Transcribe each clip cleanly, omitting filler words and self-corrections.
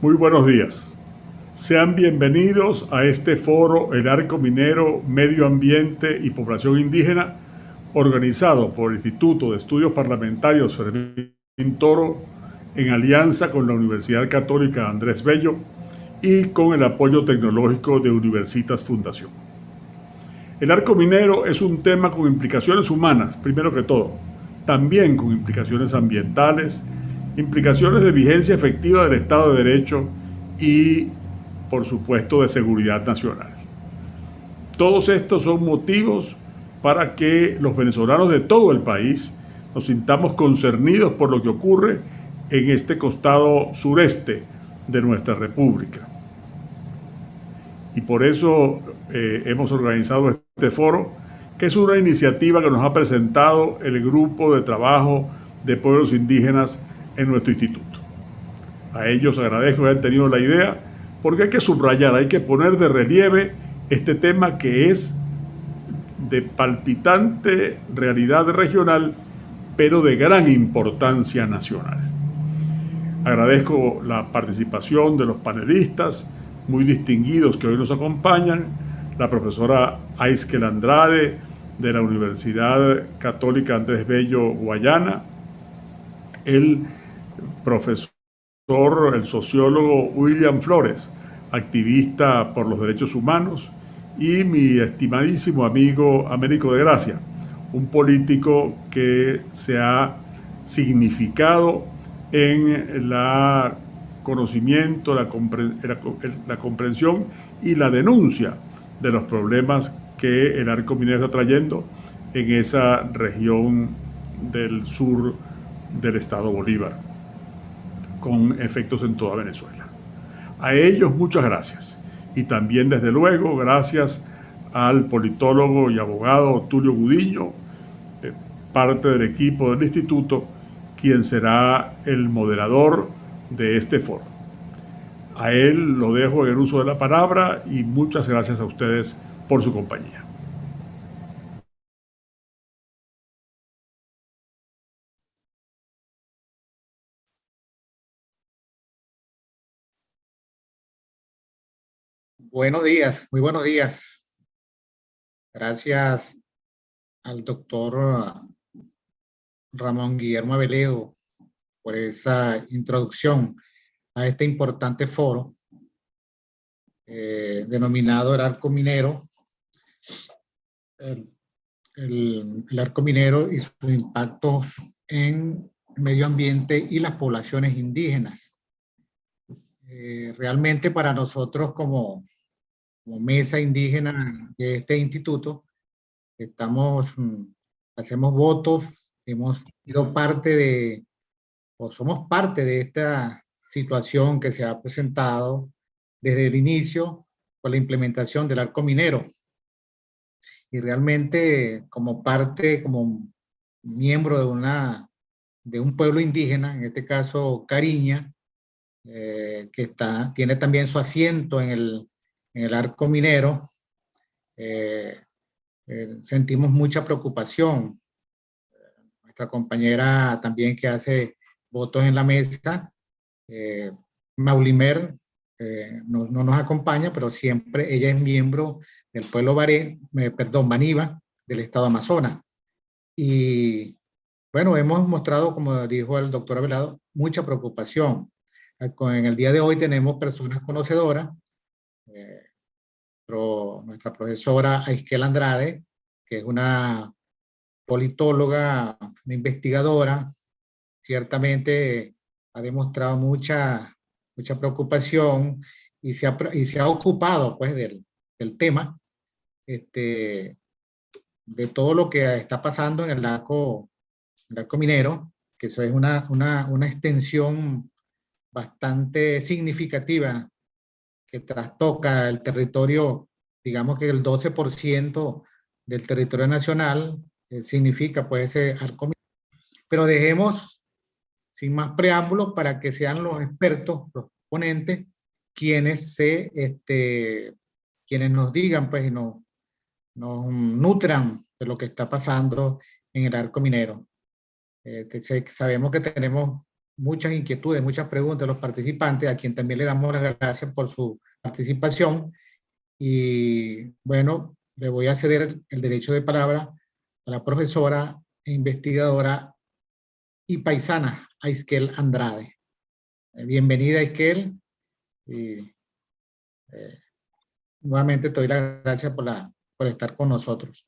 Muy buenos días. Sean bienvenidos a este foro El Arco Minero, Medio Ambiente y Población Indígena, organizado por el Instituto de Estudios Parlamentarios Fermín Toro, en alianza con la Universidad Católica Andrés Bello y con el apoyo tecnológico de Universitas Fundación. El arco minero es un tema con implicaciones humanas, primero que todo, también con implicaciones ambientales, implicaciones de vigencia efectiva del Estado de Derecho y, por supuesto, de seguridad nacional. Todos estos son motivos para que los venezolanos de todo el país nos sintamos concernidos por lo que ocurre en este costado sureste de nuestra república. Y por eso hemos organizado este foro, que es una iniciativa que nos ha presentado el Grupo de Trabajo de Pueblos Indígenas en nuestro instituto. A ellos agradezco que hayan tenido la idea, porque hay que subrayar, hay que poner de relieve este tema que es de palpitante realidad regional, pero de gran importancia nacional. Agradezco la participación de los panelistas muy distinguidos que hoy nos acompañan, la profesora Aiskel Andrade de la Universidad Católica Andrés Bello, Guayana, el profesor, el sociólogo William Flores, activista por los derechos humanos, y mi estimadísimo amigo Américo de Gracia, un político que se ha significado en la conocimiento, la comprensión y la denuncia de los problemas que el arco minero está trayendo en esa región del sur del estado Bolívar, con efectos en toda Venezuela. A ellos muchas gracias. Y también, desde luego, gracias al politólogo y abogado Tulio Gudiño, parte del equipo del instituto, quien será el moderador de este foro. A él lo dejo en el uso de la palabra y muchas gracias a ustedes por su compañía. Buenos días, muy buenos días. Gracias al doctor Ramón Guillermo Aveledo por esa introducción a este importante foro denominado el Arco Minero. El arco minero y su impacto en medio ambiente y las poblaciones indígenas. Realmente para nosotros como mesa indígena de este instituto, hacemos votos, hemos sido parte o somos parte de esta situación que se ha presentado desde el inicio con la implementación del arco minero. Y realmente como miembro de un pueblo indígena, en este caso Cariña, que tiene también su asiento en el arco minero, sentimos mucha preocupación. Nuestra compañera también que hace votos en la mesa, Maulimer, no nos acompaña, pero siempre ella es miembro del pueblo Baniva, del estado Amazonas. Y bueno, hemos mostrado, como dijo el doctor Avelado, mucha preocupación. En el día de hoy tenemos personas conocedoras, nuestra profesora Aiskel Andrade, que es una politóloga, una investigadora, ciertamente ha demostrado mucha preocupación y se ha ocupado pues del tema, de todo lo que está pasando en el arco minero, que eso es una extensión bastante significativa que trastoca el territorio, digamos que el 12% del territorio nacional significa pues ese arco minero. Pero dejemos sin más preámbulos para que sean los expertos, los ponentes, quienes nos digan pues y nos nutran de lo que está pasando en el arco minero. Sabemos que tenemos muchas inquietudes, muchas preguntas de los participantes, a quien también le damos las gracias por su participación. Y bueno, le voy a ceder el derecho de palabra a la profesora e investigadora y paisana Aisquel Andrade. Bienvenida, Aisquel. Y, eh, nuevamente te doy las gracias por estar con nosotros.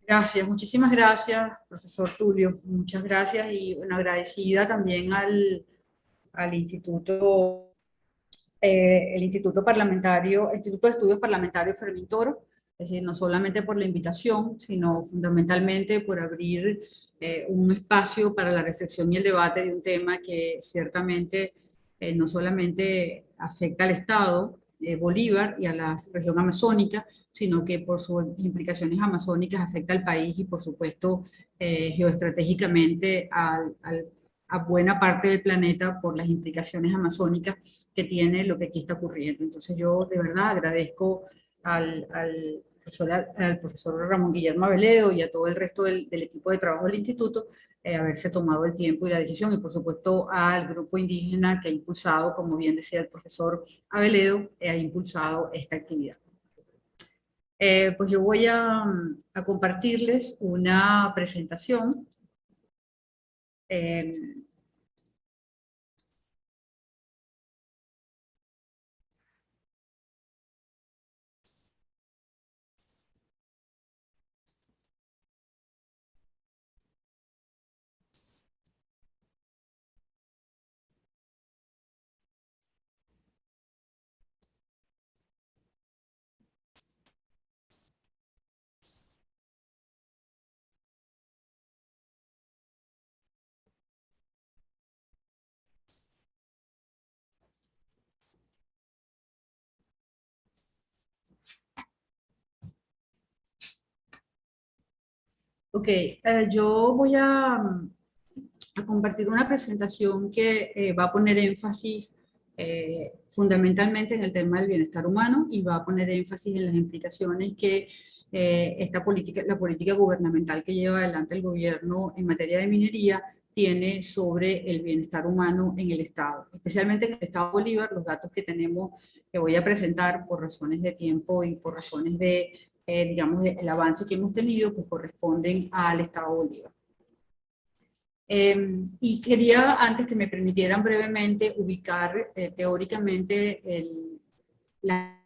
Gracias, muchísimas gracias, profesor Tulio. Muchas gracias y bueno, agradecida también al Instituto, el Instituto Parlamentario, el Instituto de Estudios Parlamentarios Fermín Toro, es decir, no solamente por la invitación, sino fundamentalmente por abrir un espacio para la reflexión y el debate de un tema que ciertamente no solamente afecta al Estado Bolívar y a la región amazónica, sino que por sus implicaciones amazónicas afecta al país y por supuesto geoestratégicamente a buena parte del planeta por las implicaciones amazónicas que tiene lo que aquí está ocurriendo. Entonces yo de verdad agradezco al profesor Ramón Guillermo Aveledo y a todo el resto del equipo de trabajo del instituto haberse tomado el tiempo y la decisión, y por supuesto al grupo indígena que ha impulsado, como bien decía el profesor Aveledo, ha impulsado esta actividad. Pues yo voy a compartirles una presentación. Ok, yo voy a compartir una presentación que va a poner énfasis fundamentalmente en el tema del bienestar humano y va a poner énfasis en las implicaciones que la política gubernamental que lleva adelante el gobierno en materia de minería tiene sobre el bienestar humano en el Estado, especialmente en el Estado Bolívar. Los datos que tenemos, que voy a presentar por razones de tiempo y por razones de digamos, el avance que hemos tenido, pues corresponden al Estado Bolívar. Y quería, antes que me permitieran brevemente, ubicar teóricamente la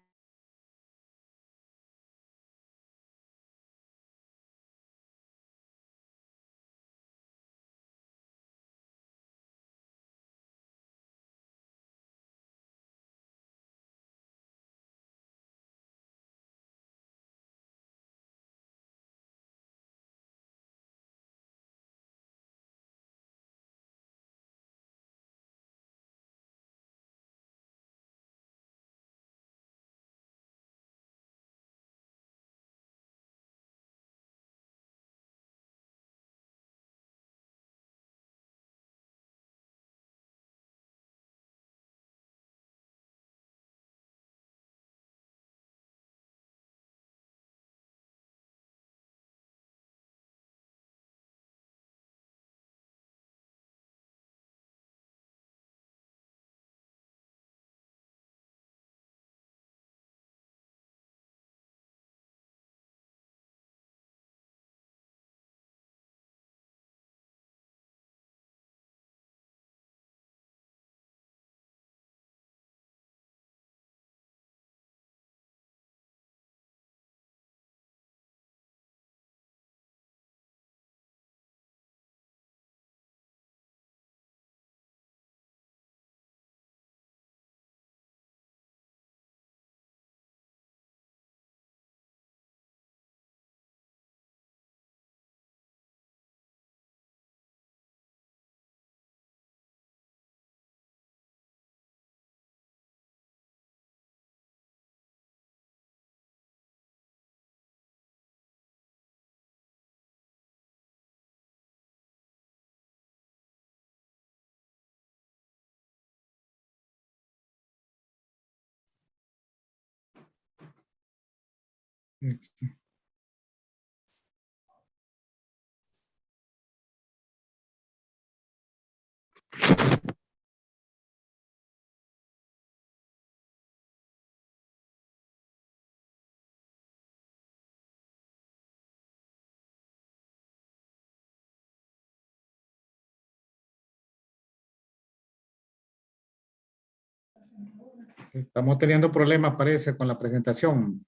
Estamos teniendo problemas, parece, con la presentación.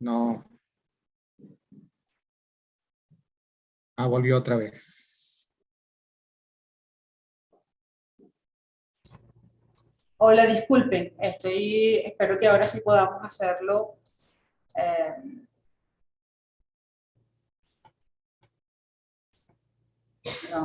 No. Ah, volvió otra vez. Hola, disculpen, espero que ahora sí podamos hacerlo. eh, no.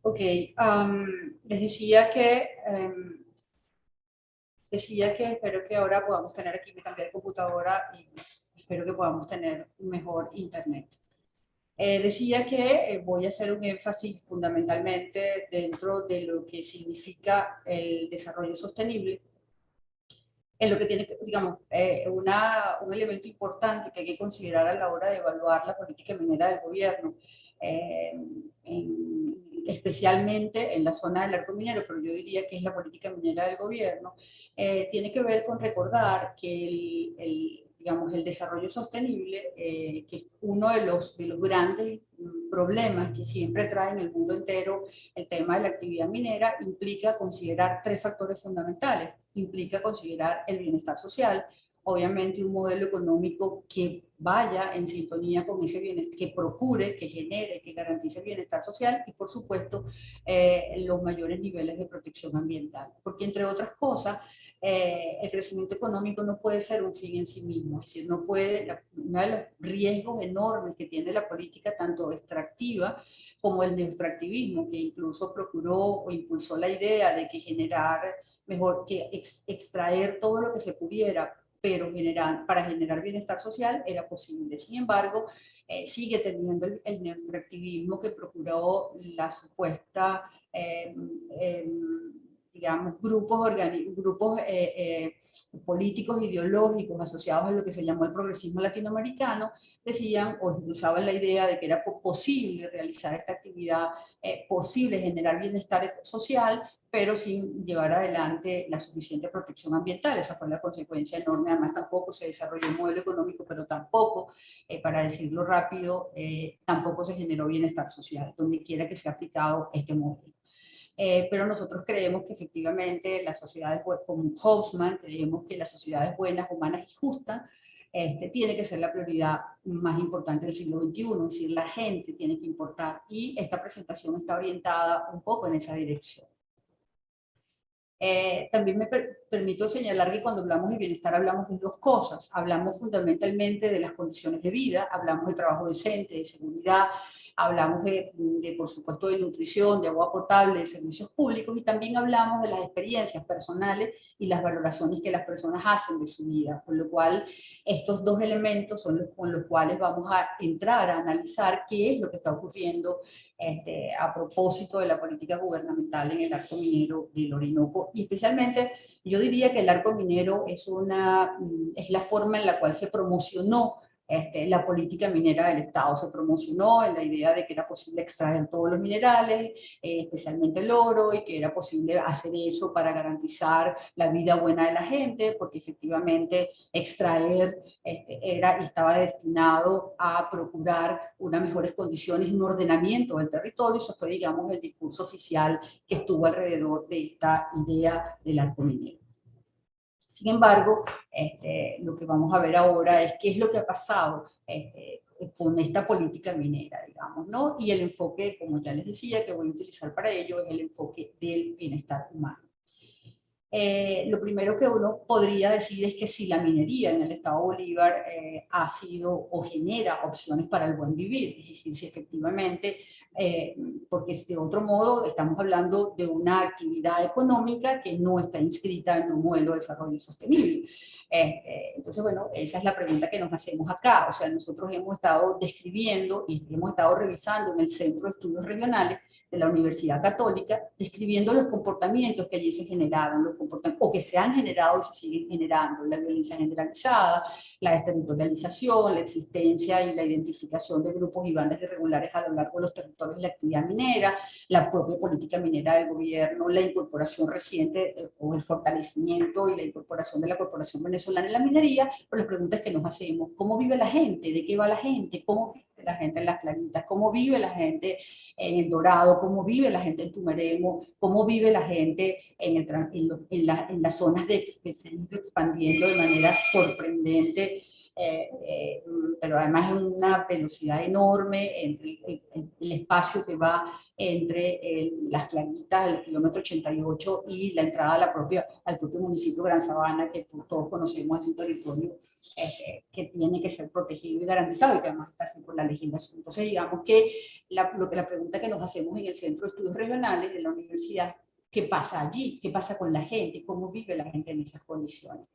Ok, les decía que espero que ahora podamos tener aquí, me cambié de computadora y espero que podamos tener un mejor internet. Decía que voy a hacer un énfasis fundamentalmente dentro de lo que significa el desarrollo sostenible, en lo que tiene, digamos, un elemento importante que hay que considerar a la hora de evaluar la política minera del gobierno, eh, especialmente en la zona del arco minero, pero yo diría que es la política minera del gobierno, tiene que ver con recordar que digamos, el desarrollo sostenible, que es uno de los grandes problemas que siempre trae en el mundo entero el tema de la actividad minera, implica considerar tres factores fundamentales. Implica considerar el bienestar social, obviamente un modelo económico que vaya en sintonía con ese bienestar, que procure, que genere, que garantice el bienestar social y por supuesto los mayores niveles de protección ambiental. Porque entre otras cosas, el crecimiento económico no puede ser un fin en sí mismo, es decir, no puede, uno de los riesgos enormes que tiene la política tanto extractiva como el neoextractivismo, que incluso procuró o impulsó la idea de que generar mejor que extraer todo lo que se pudiera, pero para generar bienestar social era posible. Sin embargo, sigue teniendo el neoextractivismo que procuró la supuesta, digamos, grupos políticos ideológicos asociados a lo que se llamó el progresismo latinoamericano, decían o usaban la idea de que era posible realizar esta actividad, posible generar bienestar social, pero sin llevar adelante la suficiente protección ambiental. Esa fue la consecuencia enorme. Además, tampoco se desarrolló un modelo económico, pero tampoco, para decirlo rápido, tampoco se generó bienestar social, donde quiera que sea aplicado este modelo. Pero nosotros creemos que efectivamente las sociedades, como Haussmann, creemos que las sociedades buenas, humanas y justas tiene que ser la prioridad más importante del siglo XXI, es decir, la gente tiene que importar, y esta presentación está orientada un poco en esa dirección. También me permito señalar que cuando hablamos de bienestar hablamos de dos cosas. Hablamos fundamentalmente de las condiciones de vida, hablamos de trabajo decente, de seguridad, hablamos por supuesto, de nutrición, de agua potable, de servicios públicos, y también hablamos de las experiencias personales y las valoraciones que las personas hacen de su vida. Con lo cual, estos dos elementos son los con los cuales vamos a entrar a analizar qué es lo que está ocurriendo a propósito de la política gubernamental en el arco minero del Orinoco, y especialmente yo diría que el arco minero es la forma en la cual se promocionó la política minera del Estado. Se promocionó en la idea de que era posible extraer todos los minerales, especialmente el oro, y que era posible hacer eso para garantizar la vida buena de la gente, porque efectivamente extraer estaba destinado a procurar unas mejores condiciones, un ordenamiento del territorio. Eso fue, digamos, el discurso oficial que estuvo alrededor de esta idea del arco minero. Sin embargo, lo que vamos a ver ahora es qué es lo que ha pasado con esta política minera, digamos, ¿no? Y el enfoque, como ya les decía, que voy a utilizar para ello es el enfoque del bienestar humano. lo primero que uno podría decir es que si la minería en el estado Bolívar ha sido o genera opciones para el buen vivir, es decir, si efectivamente, porque de otro modo estamos hablando de una actividad económica que no está inscrita en un modelo de desarrollo sostenible. Entonces, bueno, esa es la pregunta que nos hacemos acá. O sea, nosotros hemos estado describiendo y hemos estado revisando en el Centro de Estudios Regionales de la Universidad Católica, describiendo los comportamientos que allí se generaron, o que se han generado y se siguen generando: la violencia generalizada, la desterritorialización, la existencia y la identificación de grupos y bandas irregulares a lo largo de los territorios de la actividad minera, la propia política minera del gobierno, la incorporación reciente o el fortalecimiento y la incorporación de la Corporación Venezolana en la minería. Pero las preguntas que nos hacemos: ¿cómo vive la gente? ¿De qué va la gente? ¿Cómo vive la gente en Las Claritas? ¿Cómo vive la gente en El Dorado? ¿Cómo vive la gente en Tumeremo? ¿Cómo vive la gente en las zonas que se han ido expandiendo de manera sorprendente, pero además en una velocidad enorme, entre el espacio que va entre Las Claritas, el kilómetro 88, y la entrada al propio municipio de Gran Sabana, que todos conocemos, es un territorio que tiene que ser protegido y garantizado, y que además está así por la legislación? Entonces, digamos que la pregunta que nos hacemos en el Centro de Estudios Regionales de la universidad: ¿qué pasa allí? ¿Qué pasa con la gente? ¿Cómo vive la gente en esas condiciones?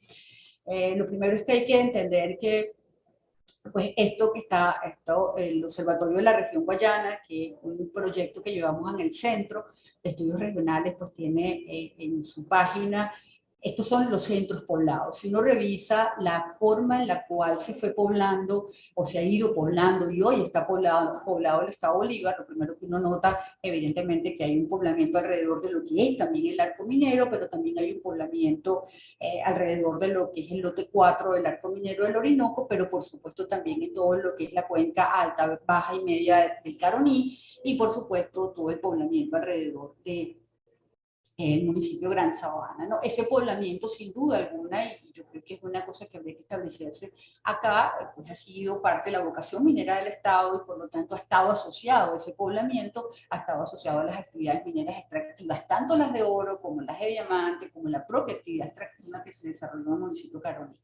Lo primero es que hay que entender que, pues, el Observatorio de la Región Guayana, que es un proyecto que llevamos en el Centro de Estudios Regionales, pues tiene en su página, estos son los centros poblados. Si uno revisa la forma en la cual se fue poblando o se ha ido poblando y hoy está poblado el estado Bolívar, lo primero que uno nota, evidentemente, que hay un poblamiento alrededor de lo que es también el arco minero, pero también hay un poblamiento alrededor de lo que es el lote 4 del arco minero del Orinoco, pero por supuesto también en todo lo que es la cuenca alta, baja y media del Caroní, y por supuesto todo el poblamiento alrededor de el municipio de Gran Sabana, ¿no? Ese poblamiento, sin duda alguna, y yo creo que es una cosa que habría que establecerse acá, pues ha sido parte de la vocación minera del Estado, y por lo tanto ha estado asociado, ese poblamiento ha estado asociado a las actividades mineras extractivas, tanto las de oro como las de diamante, como la propia actividad extractiva que se desarrolló en el municipio de Caroní.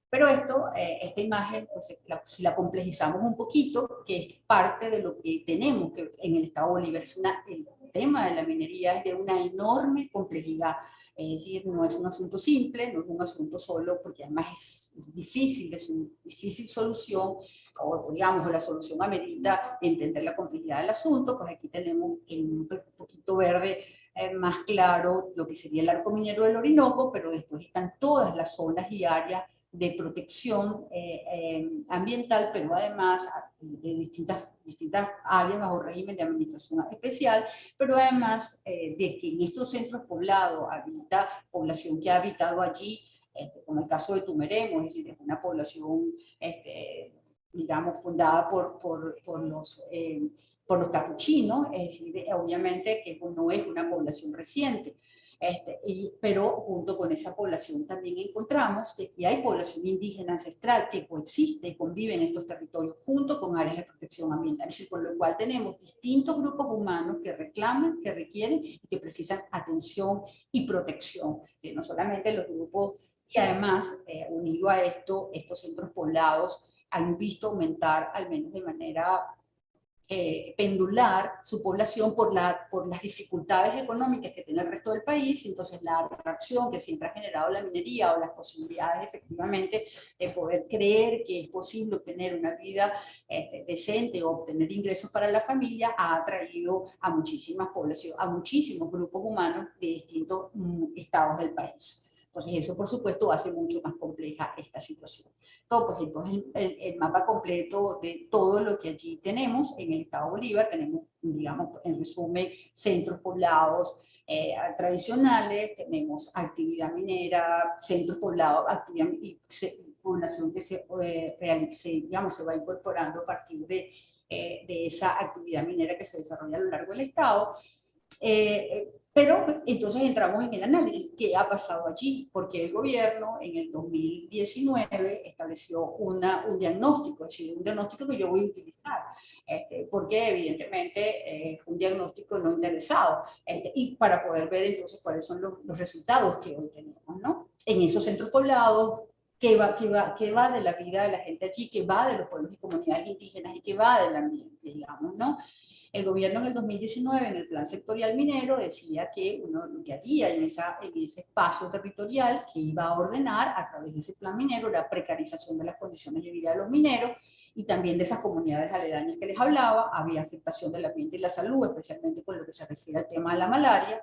Pero esta imagen, pues, si la complejizamos un poquito, que es parte de lo que tenemos que en el estado Bolívar, el tema de la minería es de una enorme complejidad. Es decir, no es un asunto simple, no es un asunto solo, porque además es difícil, es una difícil solución, o digamos, la solución amerita entender la complejidad del asunto. Pues aquí tenemos en un poquito verde más claro lo que sería el arco minero del Orinoco, pero después están todas las zonas y áreas de protección ambiental, pero además de distintas áreas bajo régimen de administración especial, pero además de que en estos centros poblados habita población que ha habitado allí, como el caso de Tumeremo, es decir, es una población, digamos, fundada por los capuchinos, es decir, obviamente que no es una población reciente. Pero junto con esa población también encontramos que aquí hay población indígena ancestral que coexiste y convive en estos territorios junto con áreas de protección ambiental, es decir, con lo cual tenemos distintos grupos humanos que reclaman, que requieren y que precisan atención y protección. No solamente los grupos, y además, unido a esto, estos centros poblados han visto aumentar, al menos de manera pendular, su población por las dificultades económicas que tiene el resto del país. Entonces la atracción que siempre ha generado la minería, o las posibilidades efectivamente de poder creer que es posible obtener una vida decente o obtener ingresos para la familia, ha atraído a muchísimas poblaciones, a muchísimos grupos humanos de distintos estados del país. Entonces eso, por supuesto, hace mucho más compleja esta situación. Pues entonces el mapa completo de todo lo que allí tenemos en el estado Bolívar: tenemos, digamos, en resumen, centros poblados tradicionales, tenemos actividad minera, centros poblados, actividad y población que digamos, se va incorporando a partir de esa actividad minera que se desarrolla a lo largo del estado. Pero entonces entramos en el análisis, ¿qué ha pasado allí? Porque el gobierno en el 2019 estableció un diagnóstico, es decir, un diagnóstico que yo voy a utilizar, porque evidentemente es un diagnóstico no interesado, y para poder ver entonces cuáles son los resultados que hoy tenemos, ¿no? En esos centros poblados, ¿qué va de la vida de la gente allí? ¿Qué va de los pueblos y comunidades indígenas? ¿Y qué va del ambiente, digamos, ¿no? El gobierno en el 2019, en el plan sectorial minero, decía que lo que haría en ese espacio territorial que iba a ordenar a través de ese plan minero la precarización de las condiciones de vida de los mineros y también de esas comunidades aledañas que les hablaba. Había afectación del ambiente y la salud, especialmente con lo que se refiere al tema de la malaria,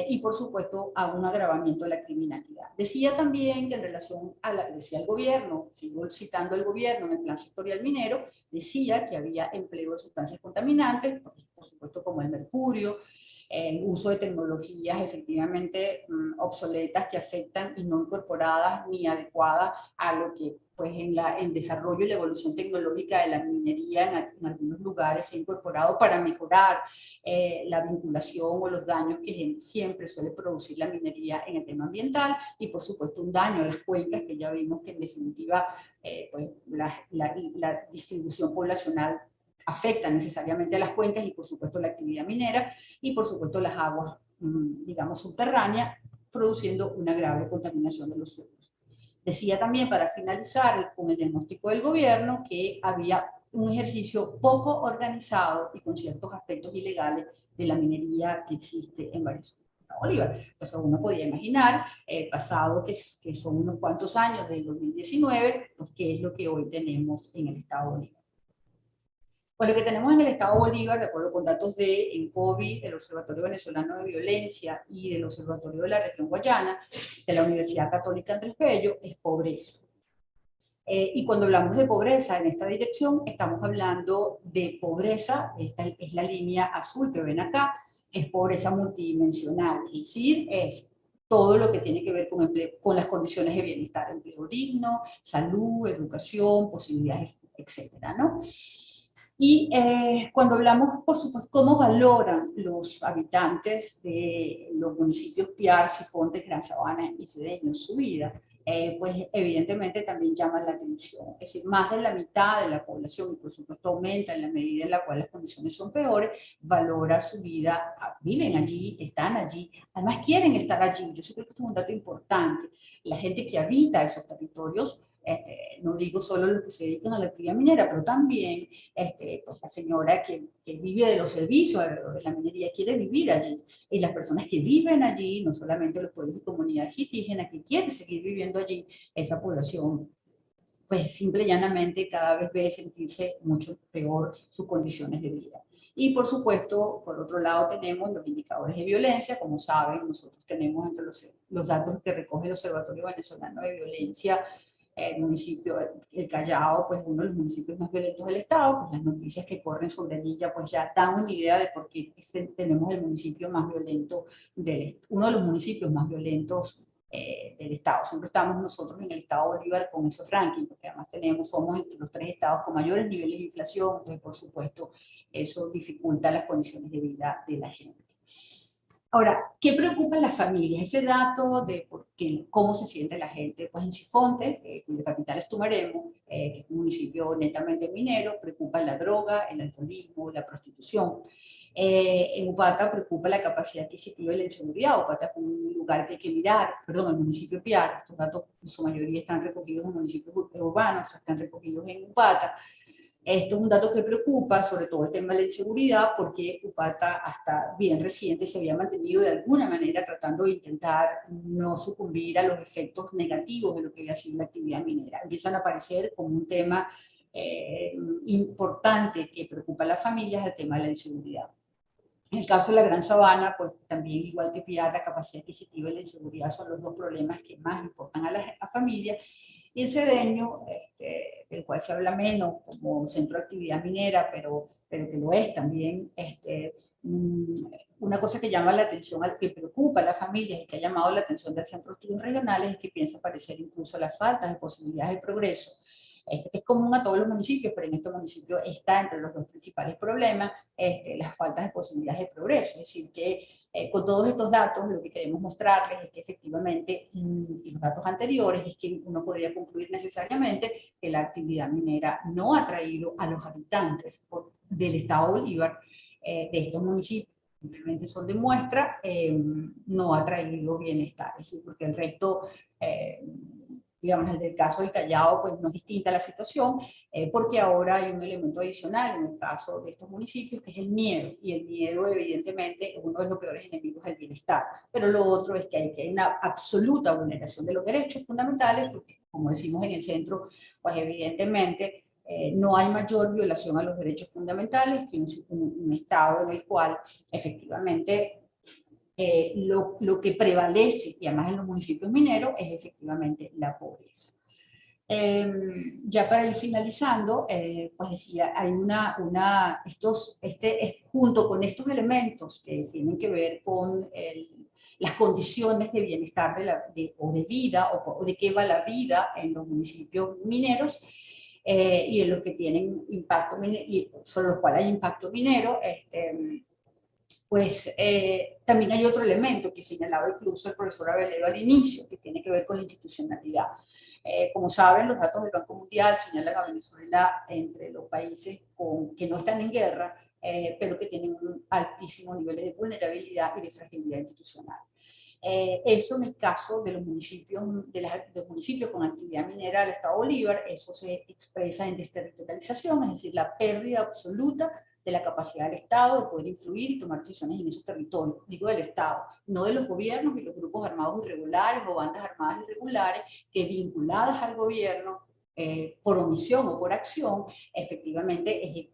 y por supuesto a un agravamiento de la criminalidad. Decía también que en relación a decía el gobierno, sigo citando el gobierno en el plan sectorial minero, decía que había empleo de sustancias contaminantes, por supuesto como el mercurio, el uso de tecnologías efectivamente obsoletas que afectan y no incorporadas ni adecuadas a lo que pues en el desarrollo y la evolución tecnológica de la minería en algunos lugares se ha incorporado para mejorar la vinculación o los daños que siempre suele producir la minería en el tema ambiental, y por supuesto un daño a las cuencas que ya vimos que en definitiva pues la distribución poblacional afecta necesariamente a las cuencas, y por supuesto la actividad minera, y por supuesto las aguas, digamos, subterráneas, produciendo una grave contaminación de los suelos. Decía también, para finalizar con el diagnóstico del gobierno, que había un ejercicio poco organizado y con ciertos aspectos ilegales de la minería que existe en varias zonas de Bolívar. Entonces uno podía imaginar, pasado que son unos cuantos años del 2019, pues qué es lo que hoy tenemos en el estado de Bolívar. Pues lo que tenemos en el estado Bolívar, de acuerdo con datos de ENCOVI, el Observatorio Venezolano de Violencia, y del Observatorio de la Región Guayana, de la Universidad Católica Andrés Bello, es pobreza. Y cuando hablamos de pobreza en esta dirección, estamos hablando de pobreza, esta es la línea azul que ven acá, es pobreza multidimensional, es decir, es todo lo que tiene que ver con, empleo, con las condiciones de bienestar, empleo digno, salud, educación, posibilidades, etcétera, ¿no? Y cuando hablamos, por supuesto, cómo valoran los habitantes de los municipios Piar, Sifontes, Gran Sabana y Cedeño su vida, pues evidentemente también llaman la atención. Es decir, más de la mitad de la población, y por supuesto aumenta en la medida en la cual las condiciones son peores, valora su vida, viven allí, están allí, además quieren estar allí. Yo creo que esto es un dato importante. La gente que habita esos territorios, no digo solo los que se dedican a la actividad minera, pero también pues la señora que vive de los servicios alrededor de la minería quiere vivir allí. Y las personas que viven allí, no solamente los pueblos y comunidades indígenas que quieren seguir viviendo allí, esa población, pues simple y llanamente cada vez ve sentirse mucho peor sus condiciones de vida. Y por supuesto, por otro lado tenemos los indicadores de violencia. Como saben, nosotros tenemos entre los datos que recoge el Observatorio Venezolano de Violencia, el municipio, el Callao, pues uno de los municipios más violentos del estado, pues las noticias que corren sobre ella pues ya dan una idea de por qué tenemos el municipio más violento, uno de los municipios más violentos del estado. Siempre estamos nosotros en el estado Bolívar con esos rankings, porque además somos entre los 3 estados con mayores niveles de inflación, entonces por supuesto eso dificulta las condiciones de vida de la gente. Ahora, ¿qué preocupa a las familias? Ese dato de cómo se siente la gente, pues en Sifontes, cuya capital es Tumaremo, que es un municipio netamente minero, preocupa la droga, el alcoholismo, la prostitución. En Upata preocupa la capacidad adquisitiva y la inseguridad. Upata es un lugar que hay que mirar, perdón, el municipio de Piar, estos datos en su mayoría están recogidos en municipios urbanos, están recogidos en Upata. Esto es un dato que preocupa, sobre todo el tema de la inseguridad, porque Upata hasta bien reciente se había mantenido de alguna manera tratando de intentar no sucumbir a los efectos negativos de lo que había sido la actividad minera. Empiezan a aparecer como un tema importante que preocupa a las familias, el tema de la inseguridad. En el caso de la Gran Sabana, pues también igual que Piar, la capacidad adquisitiva y la inseguridad son los dos problemas que más importan a las familias. Y el Cedeño, del cual se habla menos como centro de actividad minera, pero que lo es también, una cosa que llama la atención, que preocupa a las familias y que ha llamado la atención del Centro de Estudios Regionales, es que piensa aparecer incluso las faltas de posibilidades de progreso que es común a todos los municipios, pero en este municipio está entre los dos principales problemas, las faltas de posibilidades de progreso. Es decir, que con todos estos datos lo que queremos mostrarles es que efectivamente, y los datos anteriores, es que uno podría concluir necesariamente que la actividad minera no ha traído a los habitantes del estado Bolívar, de estos municipios, simplemente son de muestra, no ha traído bienestar. Es decir, porque el resto, digamos, el del caso del Callao, pues no es distinta la situación, porque ahora hay un elemento adicional en el caso de estos municipios, que es el miedo, y el miedo evidentemente es uno de los peores enemigos del bienestar. Pero lo otro es que hay una absoluta vulneración de los derechos fundamentales, porque como decimos en el centro, pues evidentemente no hay mayor violación a los derechos fundamentales que un Estado en el cual efectivamente lo que prevalece, y además en los municipios mineros, es efectivamente la pobreza. Ya para ir finalizando, pues decía, hay junto con estos elementos que tienen que ver con las condiciones de bienestar o de vida, o de qué va la vida en los municipios mineros, y en los que tienen impacto minero, y sobre los cuales hay impacto minero, pues también hay otro elemento que señalaba incluso el profesor Aveledo al inicio, que tiene que ver con la institucionalidad. Como saben, los datos del Banco Mundial señalan a Venezuela entre los países que no están en guerra, pero que tienen un altísimo nivel de vulnerabilidad y de fragilidad institucional. Eso en el caso de los municipios, de los municipios con actividad minera del Estado Bolívar, eso se expresa en desterritorialización, es decir, la pérdida absoluta de la capacidad del Estado de poder influir y tomar decisiones en esos territorios. Digo del Estado, no de los gobiernos y los grupos armados irregulares o bandas armadas irregulares que vinculadas al gobierno por omisión o por acción, efectivamente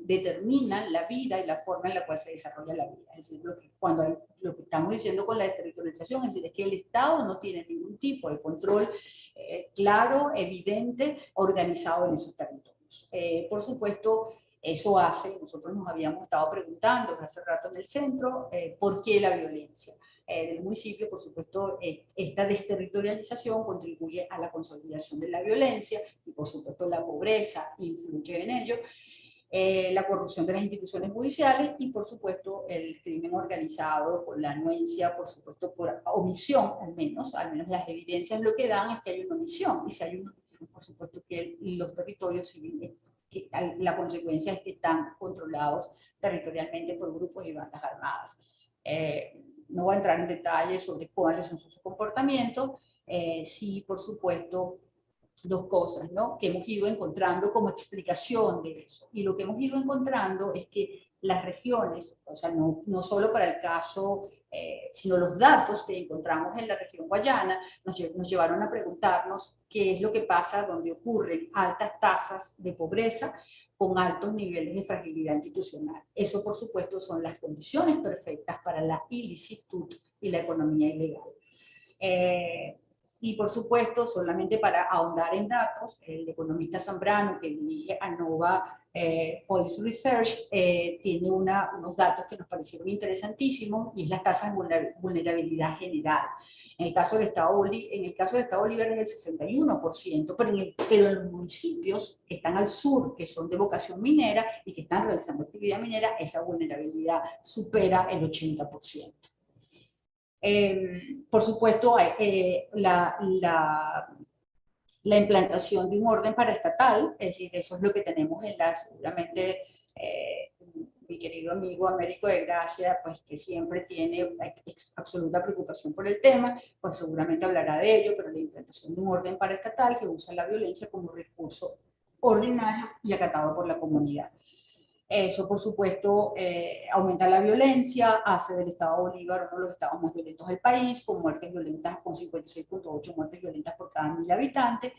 determinan la vida y la forma en la cual se desarrolla la vida. Es decir, lo que estamos diciendo con la desterritorialización es que el Estado no tiene ningún tipo de control claro, evidente, organizado en esos territorios. Por supuesto, eso hace, nosotros nos habíamos estado preguntando hace rato en el centro, ¿por qué la violencia? Del municipio, por supuesto, esta desterritorialización contribuye a la consolidación de la violencia y, por supuesto, la pobreza influye en ello, la corrupción de las instituciones judiciales y, por supuesto, el crimen organizado por la anuencia, por supuesto, por omisión, al menos las evidencias lo que dan es que hay una omisión, y si hay una omisión, por supuesto, que los territorios civiles, que la consecuencia es que están controlados territorialmente por grupos y bandas armadas. No voy a entrar en detalles sobre cuáles son sus comportamientos, sí, por supuesto, dos cosas, ¿no?, que hemos ido encontrando como explicación de eso. Y lo que hemos ido encontrando es que las regiones, o sea, no solo para el caso, sino los datos que encontramos en la región Guayana, nos llevaron a preguntarnos qué es lo que pasa donde ocurren altas tasas de pobreza con altos niveles de fragilidad institucional. Eso, por supuesto, son las condiciones perfectas para la ilicitud y la economía ilegal. Y por supuesto, solamente para ahondar en datos, el economista Zambrano, que dirige ANOVA Policy Research, tiene unos datos que nos parecieron interesantísimos, y es las tasas de vulnerabilidad general. En el caso del Estado Bolívar es del 61%, pero en los municipios que están al sur, que son de vocación minera y que están realizando actividad minera, esa vulnerabilidad supera el 80%. Por supuesto, la implantación de un orden paraestatal, es decir, eso es lo que tenemos seguramente, mi querido amigo Américo de Gracia, pues que siempre tiene absoluta preocupación por el tema, pues seguramente hablará de ello, pero la implantación de un orden paraestatal que usa la violencia como recurso ordinario y acatado por la comunidad. Eso, por supuesto, aumenta la violencia, hace del Estado Bolívar uno de los estados más violentos del país, con muertes violentas, con 56.8 muertes violentas por cada 1000 habitantes.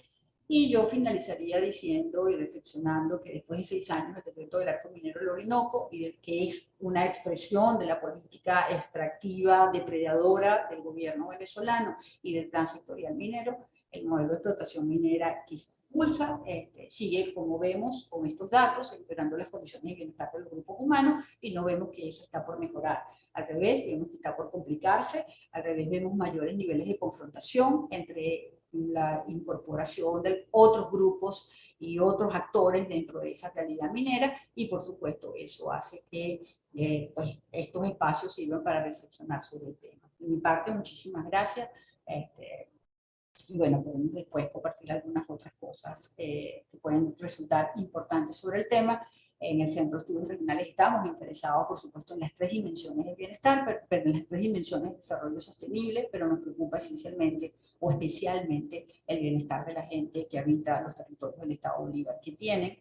Y yo finalizaría diciendo y reflexionando que después de 6 años el decreto del arco minero del Orinoco, y que es una expresión de la política extractiva depredadora del gobierno venezolano y del plan sectorial minero, el modelo de explotación minera que impulsa, sigue, como vemos, con estos datos, empeorando las condiciones de bienestar de los grupos humanos, y no vemos que eso está por mejorar. Al revés, vemos que está por complicarse, al revés vemos mayores niveles de confrontación entre la incorporación de otros grupos y otros actores dentro de esa realidad minera, y por supuesto eso hace que pues, estos espacios sirvan para reflexionar sobre el tema. De mi parte, muchísimas gracias. Y bueno, podemos después compartir algunas otras cosas que pueden resultar importantes sobre el tema. En el Centro de Estudios Regionales estamos interesados, por supuesto, en las 3 dimensiones del bienestar, pero en las 3 dimensiones del desarrollo sostenible, pero nos preocupa esencialmente o especialmente el bienestar de la gente que habita los territorios del Estado Bolívar, que tienen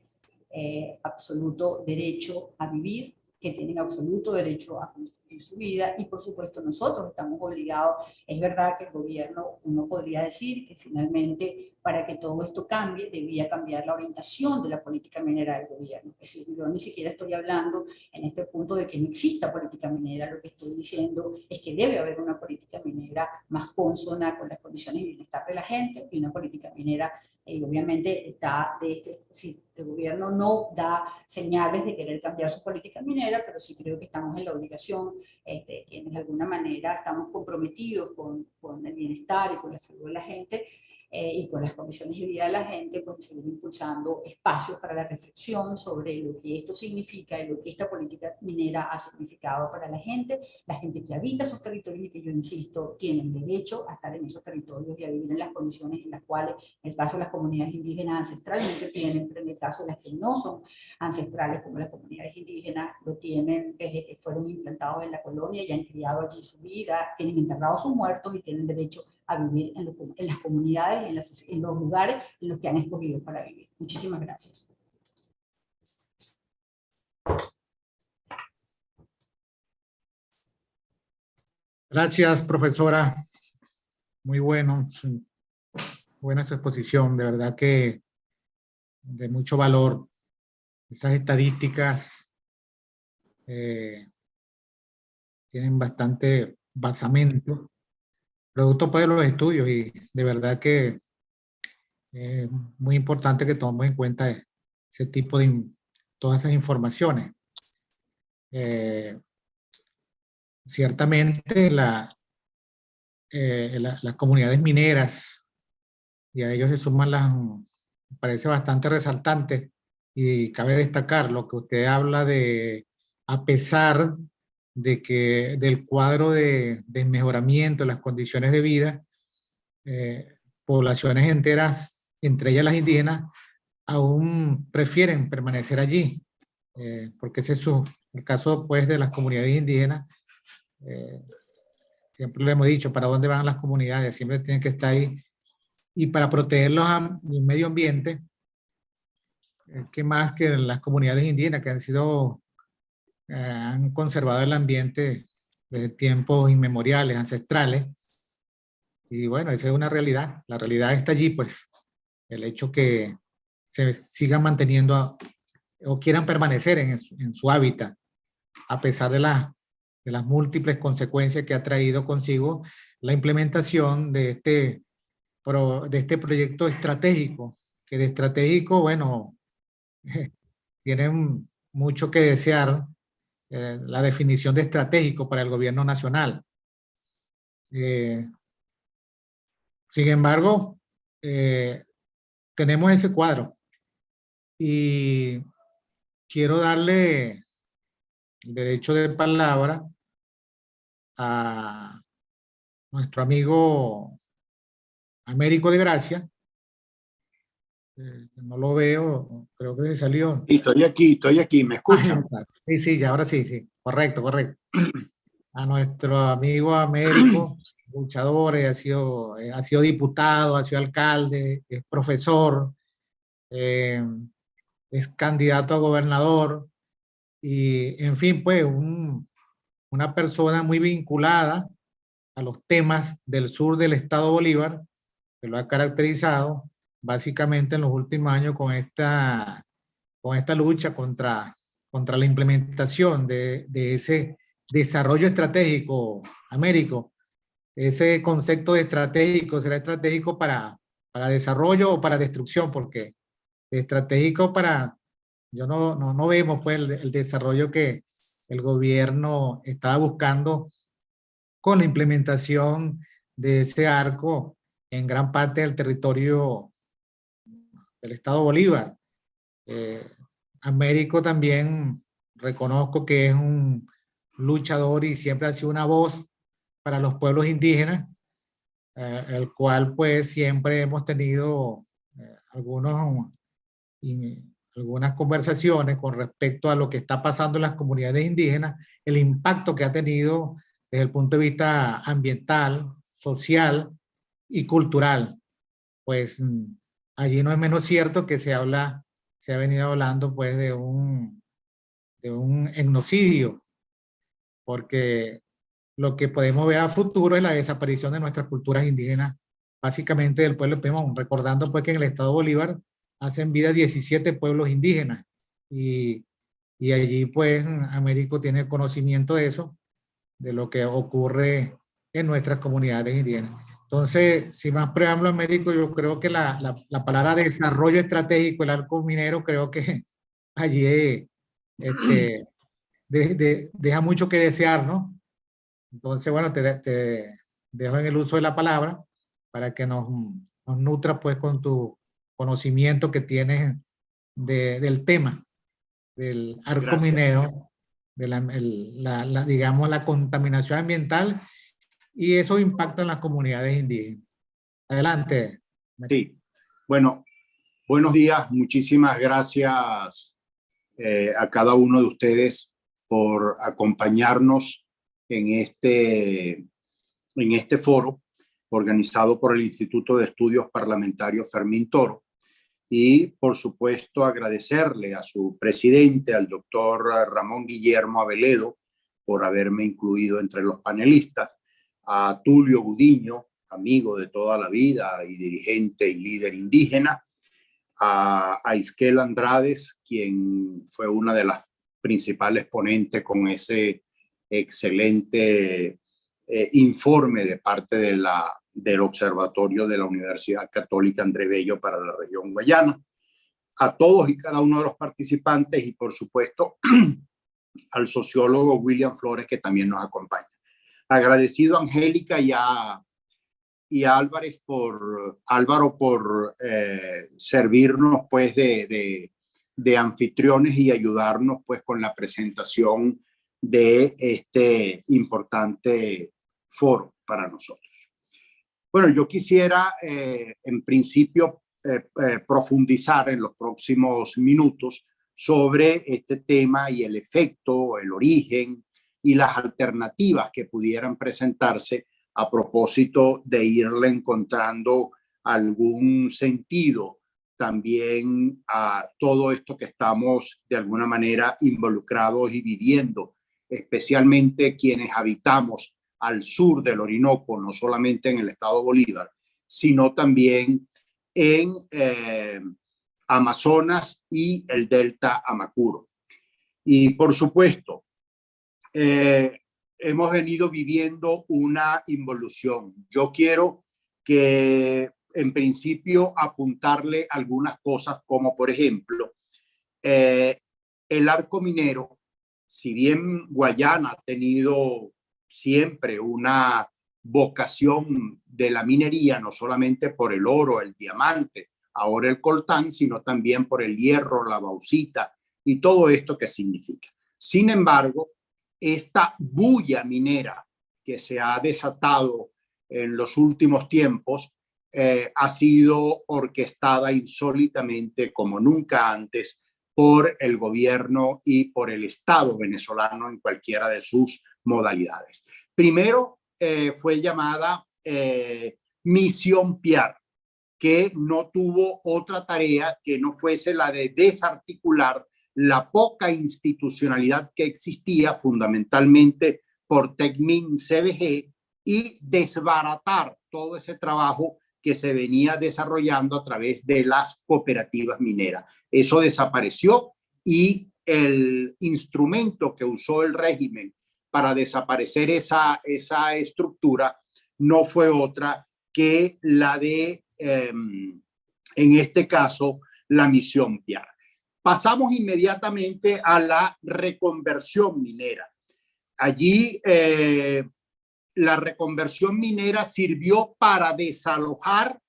absoluto derecho a vivir, que tienen absoluto derecho a construir su vida, y por supuesto nosotros estamos obligados. Es verdad que el gobierno, uno podría decir que finalmente para que todo esto cambie debía cambiar la orientación de la política minera del gobierno. Es decir, yo ni siquiera estoy hablando en este punto de que no exista política minera, lo que estoy diciendo es que debe haber una política minera más consona con las condiciones de bienestar de la gente, y una política minera obviamente está el gobierno no da señales de querer cambiar su política minera, pero sí creo que estamos en la obligación, quienes de alguna manera estamos comprometidos con el bienestar y con la salud de la gente y con las condiciones de vida de la gente, pues seguir impulsando espacios para la reflexión sobre lo que esto significa y lo que esta política minera ha significado para la gente que habita esos territorios y que, yo insisto, tienen derecho a estar en esos territorios y a vivir en las condiciones en las cuales, en el caso de las comunidades indígenas ancestralmente tienen, pero en el caso de las que no son ancestrales, como las comunidades indígenas, lo tienen desde que fueron implantados en la colonia y han criado allí su vida, tienen enterrados sus muertos y tienen derecho a vivir en las comunidades y en los lugares en los que han escogido para vivir. Muchísimas gracias. Gracias, profesora. Muy bueno, buena su exposición, de verdad que de mucho valor. Esas estadísticas tienen bastante basamento, producto pues, de los estudios, y de verdad que es muy importante que tomemos en cuenta ese tipo de todas esas informaciones. Ciertamente las comunidades mineras, y a ellos se suman me parece bastante resaltante, y cabe destacar lo que usted habla de, a pesar de que del cuadro de mejoramiento de las condiciones de vida, poblaciones enteras, entre ellas las indígenas, aún prefieren permanecer allí, porque ese es el caso pues de las comunidades indígenas. Siempre lo hemos dicho, ¿para dónde van las comunidades? Siempre tienen que estar ahí. Y para protegerlos el medio ambiente, ¿qué más que las comunidades indígenas que han conservado el ambiente desde tiempos inmemoriales, ancestrales? Y bueno, esa es una realidad. La realidad está allí, pues. El hecho que se sigan manteniendo o quieran permanecer en su hábitat, a pesar de las múltiples consecuencias que ha traído consigo la implementación de este proyecto estratégico, que de estratégico, bueno, tienen mucho que desear la definición de estratégico para el gobierno nacional. Sin embargo, tenemos ese cuadro, y quiero darle el derecho de palabra a nuestro amigo Américo de Gracia. No lo veo, creo que se salió. Sí, estoy aquí, ¿me escuchan? Sí, sí, ya, ahora sí, sí, correcto, correcto. A nuestro amigo Américo, luchador, ha sido diputado, ha sido alcalde, es profesor, es candidato a gobernador, y en fin, pues una persona muy vinculada a los temas del sur del estado Bolívar, que lo ha caracterizado básicamente en los últimos años con esta lucha contra la implementación de ese desarrollo estratégico, Américo. Ese concepto de estratégico, ¿será estratégico para desarrollo o para destrucción? Porque estratégico no vemos pues el desarrollo que el gobierno estaba buscando con la implementación de ese arco en gran parte del territorio del estado Bolívar. Américo también reconozco que es un luchador y siempre ha sido una voz para los pueblos indígenas, el cual pues siempre hemos tenido algunas conversaciones con respecto a lo que está pasando en las comunidades indígenas, el impacto que ha tenido desde el punto de vista ambiental, social y cultural. Pues allí no es menos cierto que se ha venido hablando pues de un etnocidio, porque lo que podemos ver a futuro es la desaparición de nuestras culturas indígenas, básicamente del pueblo Pemón, recordando pues que en el estado Bolívar hacen vida 17 pueblos indígenas y allí pues Américo tiene conocimiento de eso, de lo que ocurre en nuestras comunidades indígenas. Entonces, sin más preámbulo, Américo, yo creo que la palabra desarrollo estratégico, el arco minero, creo que allí deja mucho que desear, ¿no? Entonces, bueno, te dejo en el uso de la palabra para que nos nutra pues con tu conocimiento que tienes del tema del arco minero, de digamos, la contaminación ambiental y esos impactos en las comunidades indígenas. Adelante. Sí, bueno, buenos días, muchísimas gracias a cada uno de ustedes por acompañarnos en este foro organizado por el Instituto de Estudios Parlamentarios Fermín Toro. Y, por supuesto, agradecerle a su presidente, al doctor Ramón Guillermo Aveledo, por haberme incluido entre los panelistas, a Tulio Gudiño, amigo de toda la vida y dirigente y líder indígena, a Isquel Andrades, quien fue una de las principales ponentes con ese excelente informe de parte del Observatorio de la Universidad Católica André Bello para la región guayana, a todos y cada uno de los participantes y, por supuesto, al sociólogo William Flores, que también nos acompaña. Agradecido a Angélica y a Álvaro por servirnos pues de anfitriones y ayudarnos pues con la presentación de este importante foro para nosotros. Bueno, yo quisiera en principio profundizar en los próximos minutos sobre este tema y el efecto, el origen y las alternativas que pudieran presentarse a propósito de irle encontrando algún sentido también a todo esto que estamos de alguna manera involucrados y viviendo, especialmente quienes habitamos al sur del Orinoco, no solamente en el estado Bolívar, sino también en Amazonas y el delta Amacuro. Y por supuesto, hemos venido viviendo una involución. Yo quiero que en principio apuntarle algunas cosas como por ejemplo, el arco minero, si bien Guayana ha tenido siempre una vocación de la minería, no solamente por el oro, el diamante, ahora el coltán, sino también por el hierro, la bauxita y todo esto que significa. Sin embargo, esta bulla minera que se ha desatado en los últimos tiempos ha sido orquestada insólitamente como nunca antes por el gobierno y por el Estado venezolano en cualquiera de sus modalidades. Primero fue llamada Misión Piar, que no tuvo otra tarea que no fuese la de desarticular la poca institucionalidad que existía fundamentalmente por Tecmin-CBG y desbaratar todo ese trabajo que se venía desarrollando a través de las cooperativas mineras. Eso desapareció y el instrumento que usó el régimen para desaparecer esa estructura no fue otra que la de, en este caso, la Misión Piar. Pasamos inmediatamente a la reconversión minera. Allí la reconversión minera sirvió para desalojar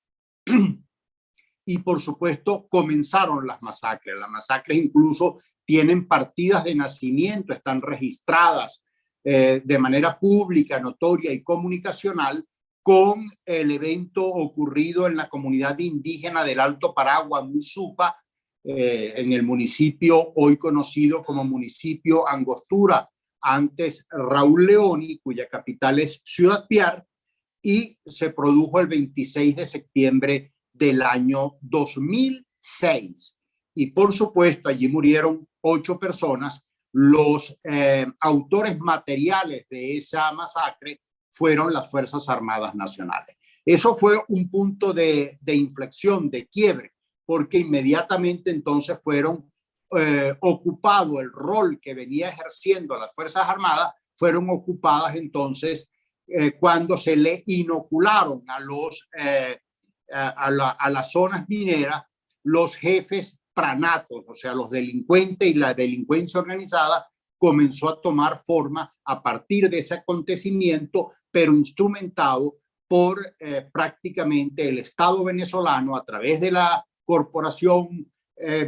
y por supuesto comenzaron las masacres. Las masacres incluso tienen partidas de nacimiento, están registradas de manera pública, notoria y comunicacional con el evento ocurrido en la comunidad indígena del Alto Paragua, Musupa, en el municipio hoy conocido como municipio Angostura, antes Raúl Leoni, cuya capital es Ciudad Piar, y se produjo el 26 de septiembre del año 2006. Y por supuesto, allí murieron 8 personas. Los autores materiales de esa masacre fueron las Fuerzas Armadas Nacionales. Eso fue un punto de inflexión, de quiebre, porque inmediatamente entonces fueron ocupado el rol que venía ejerciendo las Fuerzas Armadas, fueron ocupadas entonces cuando se le inocularon a las zonas mineras los jefes pranatos, o sea, los delincuentes, y la delincuencia organizada comenzó a tomar forma a partir de ese acontecimiento, pero instrumentado por prácticamente el Estado venezolano a través de la Corporación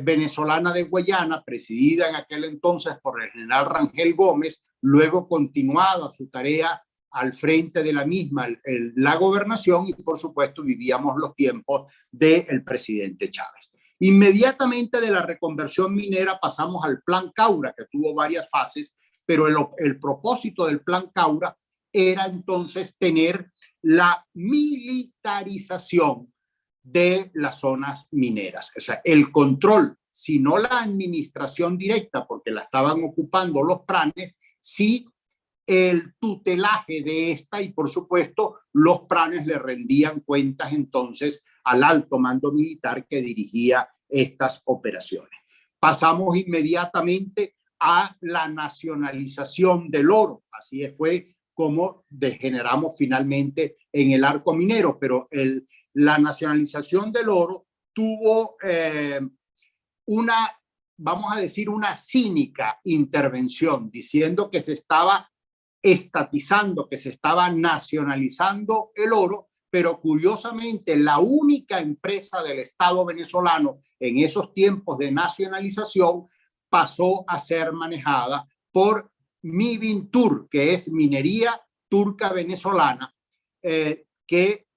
Venezolana de Guayana, presidida en aquel entonces por el general Rangel Gómez, luego continuada su tarea al frente de la misma, la gobernación, y por supuesto vivíamos los tiempos del presidente Chávez. Inmediatamente de la reconversión minera pasamos al Plan Caura, que tuvo varias fases, pero el propósito del Plan Caura era entonces tener la militarización de las zonas mineras, o sea, el control, si no la administración directa, porque la estaban ocupando los pranes, sí el tutelaje de esta, y por supuesto los pranes le rendían cuentas entonces al alto mando militar que dirigía estas operaciones. Pasamos inmediatamente a la nacionalización del oro, así fue como degeneramos finalmente en el arco minero, pero la nacionalización del oro tuvo vamos a decir, una cínica intervención, diciendo que se estaba estatizando, que se estaba nacionalizando el oro, pero curiosamente la única empresa del Estado venezolano en esos tiempos de nacionalización pasó a ser manejada por Mivintur, que es Minería Turca Venezolana,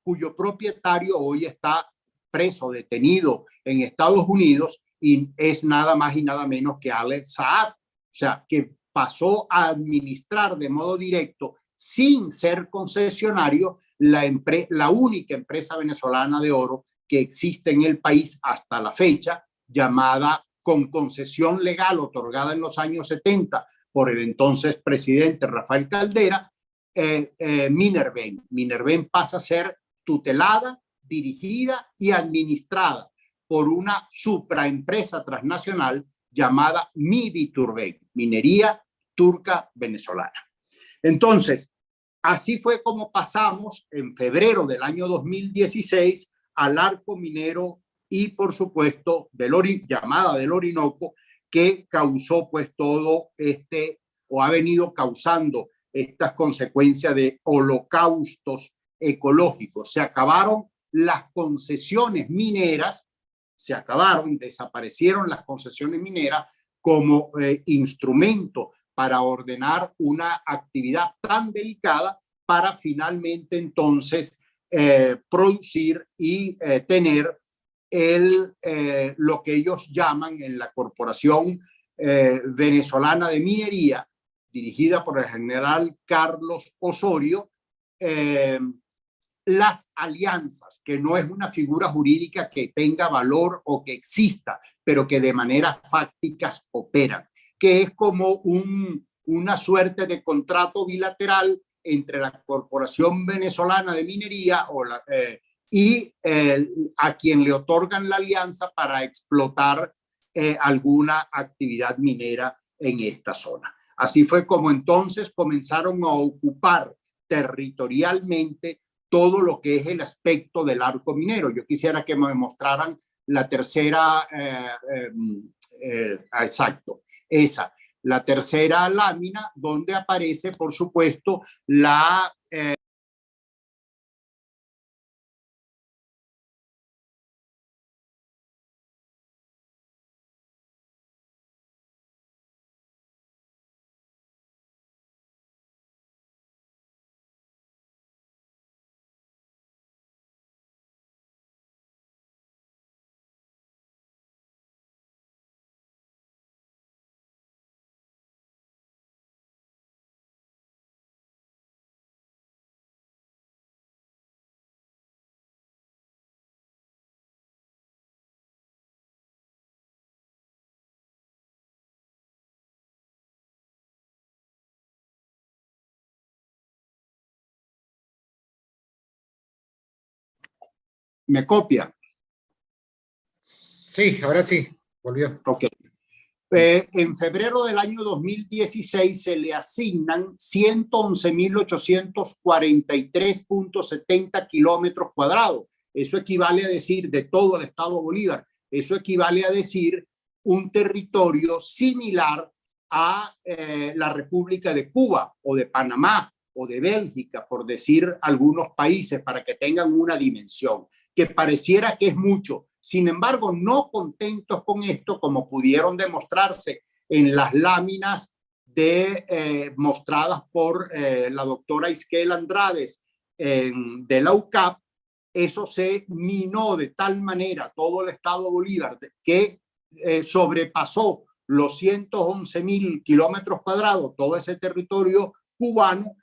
cuyo propietario hoy está preso, detenido en Estados Unidos, y es nada más y nada menos que Alex Saad, o sea, que pasó a administrar de modo directo, sin ser concesionario, la única empresa venezolana de oro que existe en el país hasta la fecha, llamada con concesión legal otorgada en los años 70 por el entonces presidente Rafael Caldera, Minerven. Minerven pasa a ser tutelada, dirigida y administrada por una supraempresa transnacional llamada Miviturben, Minería Turca Venezolana. Entonces, así fue como pasamos en febrero del año 2016 al arco minero y, por supuesto, llamada del Orinoco, que causó pues todo o ha venido causando estas consecuencias de holocaustos ecológicos. Se acabaron las concesiones mineras, desaparecieron las concesiones mineras como instrumento para ordenar una actividad tan delicada para finalmente entonces producir y tener lo que ellos llaman en la Corporación Venezolana de Minería, dirigida por el general Carlos Osorio, las alianzas, que no es una figura jurídica que tenga valor o que exista, pero que de manera fácticas operan, que es como una suerte de contrato bilateral entre la Corporación Venezolana de Minería y a quien le otorgan la alianza para explotar alguna actividad minera en esta zona. Así fue como entonces comenzaron a ocupar territorialmente todo lo que es el aspecto del arco minero. Yo quisiera que me mostraran la tercera, exacto, la tercera lámina, donde aparece, por supuesto, la ¿Me copian? Sí, ahora sí, volvió. Ok. En febrero del año 2016 se le asignan 111.843.70 kilómetros cuadrados. Eso equivale a decir, de todo el estado Bolívar, eso equivale a decir un territorio similar a la República de Cuba o de Panamá o de Bélgica, por decir algunos países, para que tengan una dimensión, que pareciera que es mucho. Sin embargo, no contentos con esto, como pudieron demostrarse en las láminas mostradas por la doctora Isquel Andrades de la UCAP, eso se minó de tal manera todo el estado Bolívar que sobrepasó los 111.000 kilómetros cuadrados, todo ese territorio cubano,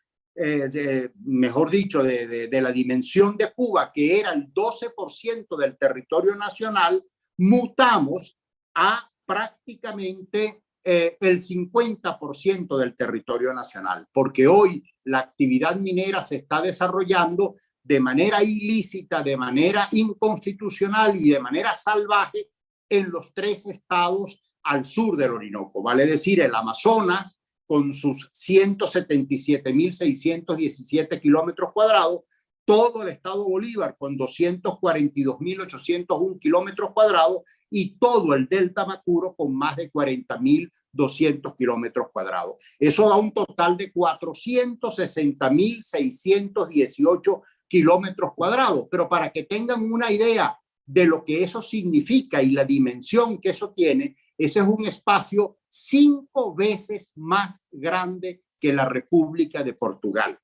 mejor dicho, de la dimensión de Cuba, que era el 12% del territorio nacional, mutamos a prácticamente el 50% del territorio nacional, porque hoy la actividad minera se está desarrollando de manera ilícita, de manera inconstitucional y de manera salvaje en los 3 estados al sur del Orinoco, vale decir, el Amazonas, con sus 177.617 kilómetros cuadrados, todo el estado Bolívar con 242.801 kilómetros cuadrados y todo el delta Macuro con más de 40.200 kilómetros cuadrados. Eso da un total de 460.618 kilómetros cuadrados, pero para que tengan una idea de lo que eso significa y la dimensión que eso tiene, ese es un espacio 5 veces más grande que la República de Portugal.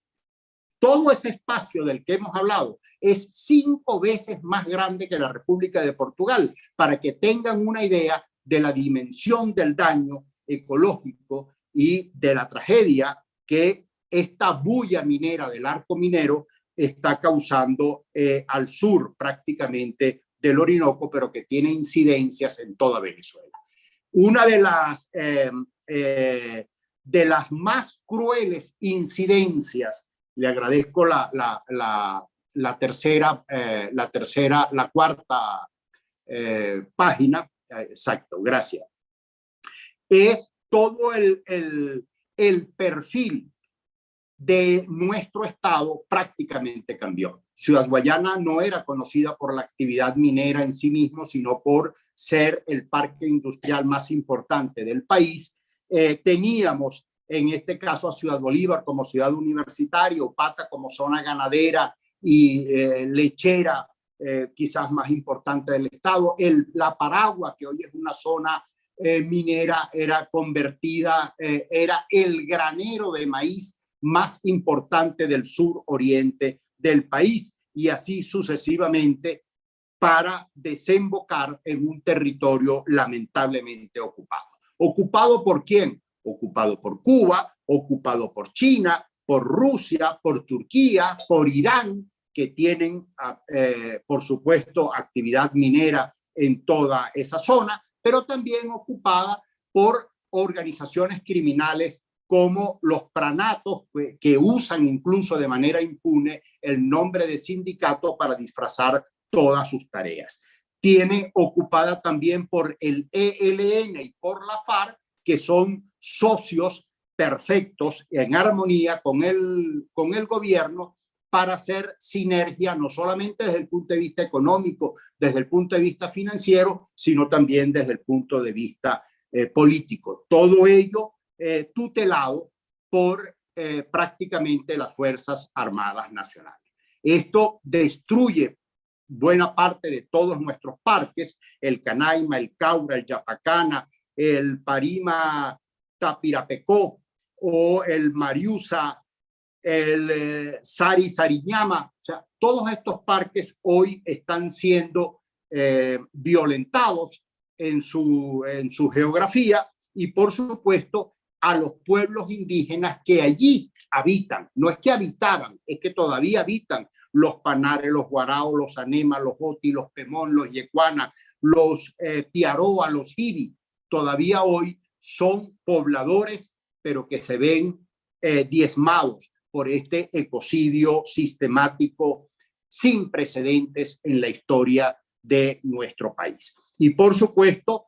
Todo ese espacio del que hemos hablado es 5 veces más grande que la República de Portugal, para que tengan una idea de la dimensión del daño ecológico y de la tragedia que esta bulla minera del arco minero está causando al sur prácticamente del Orinoco, pero que tiene incidencias en toda Venezuela. Una de las más crueles incidencias, le agradezco la cuarta página, exacto, gracias, es todo el perfil de nuestro estado prácticamente cambió. Ciudad Guayana no era conocida por la actividad minera en sí mismo, sino por ser el parque industrial más importante del país. Teníamos en este caso a Ciudad Bolívar como ciudad universitaria, Upata como zona ganadera y lechera quizás más importante del estado. La Paragua, que hoy es una zona minera, era convertida, era el granero de maíz más importante del sur oriente del país, y así sucesivamente, para desembocar en un territorio lamentablemente ocupado. ¿Ocupado por quién? Ocupado por Cuba, ocupado por China, por Rusia, por Turquía, por Irán, que tienen, por supuesto, actividad minera en toda esa zona, pero también ocupada por organizaciones criminales como los pranatos, que usan incluso de manera impune el nombre de sindicato para disfrazar todas sus tareas. Tiene ocupada también por el ELN y por la FARC, que son socios perfectos en armonía con el gobierno para hacer sinergia, no solamente desde el punto de vista económico, desde el punto de vista financiero, sino también desde el punto de vista político. Todo ello tutelado por prácticamente las Fuerzas Armadas Nacionales. Esto destruye buena parte de todos nuestros parques, el Canaima, el Caura, el Yapacana, el Parima Tapirapecó o el Mariusa, el Sariñama. O sea, todos estos parques hoy están siendo violentados en su geografía, y por supuesto a los pueblos indígenas que allí habitan. No es que habitaban, es que todavía habitan: los Panares, los Guaraos, los Anema, los Oti, los Pemón, los Yecuana, los Piaroa, los Jibi. Todavía hoy son pobladores, pero que se ven diezmados por este ecocidio sistemático sin precedentes en la historia de nuestro país. Y por supuesto,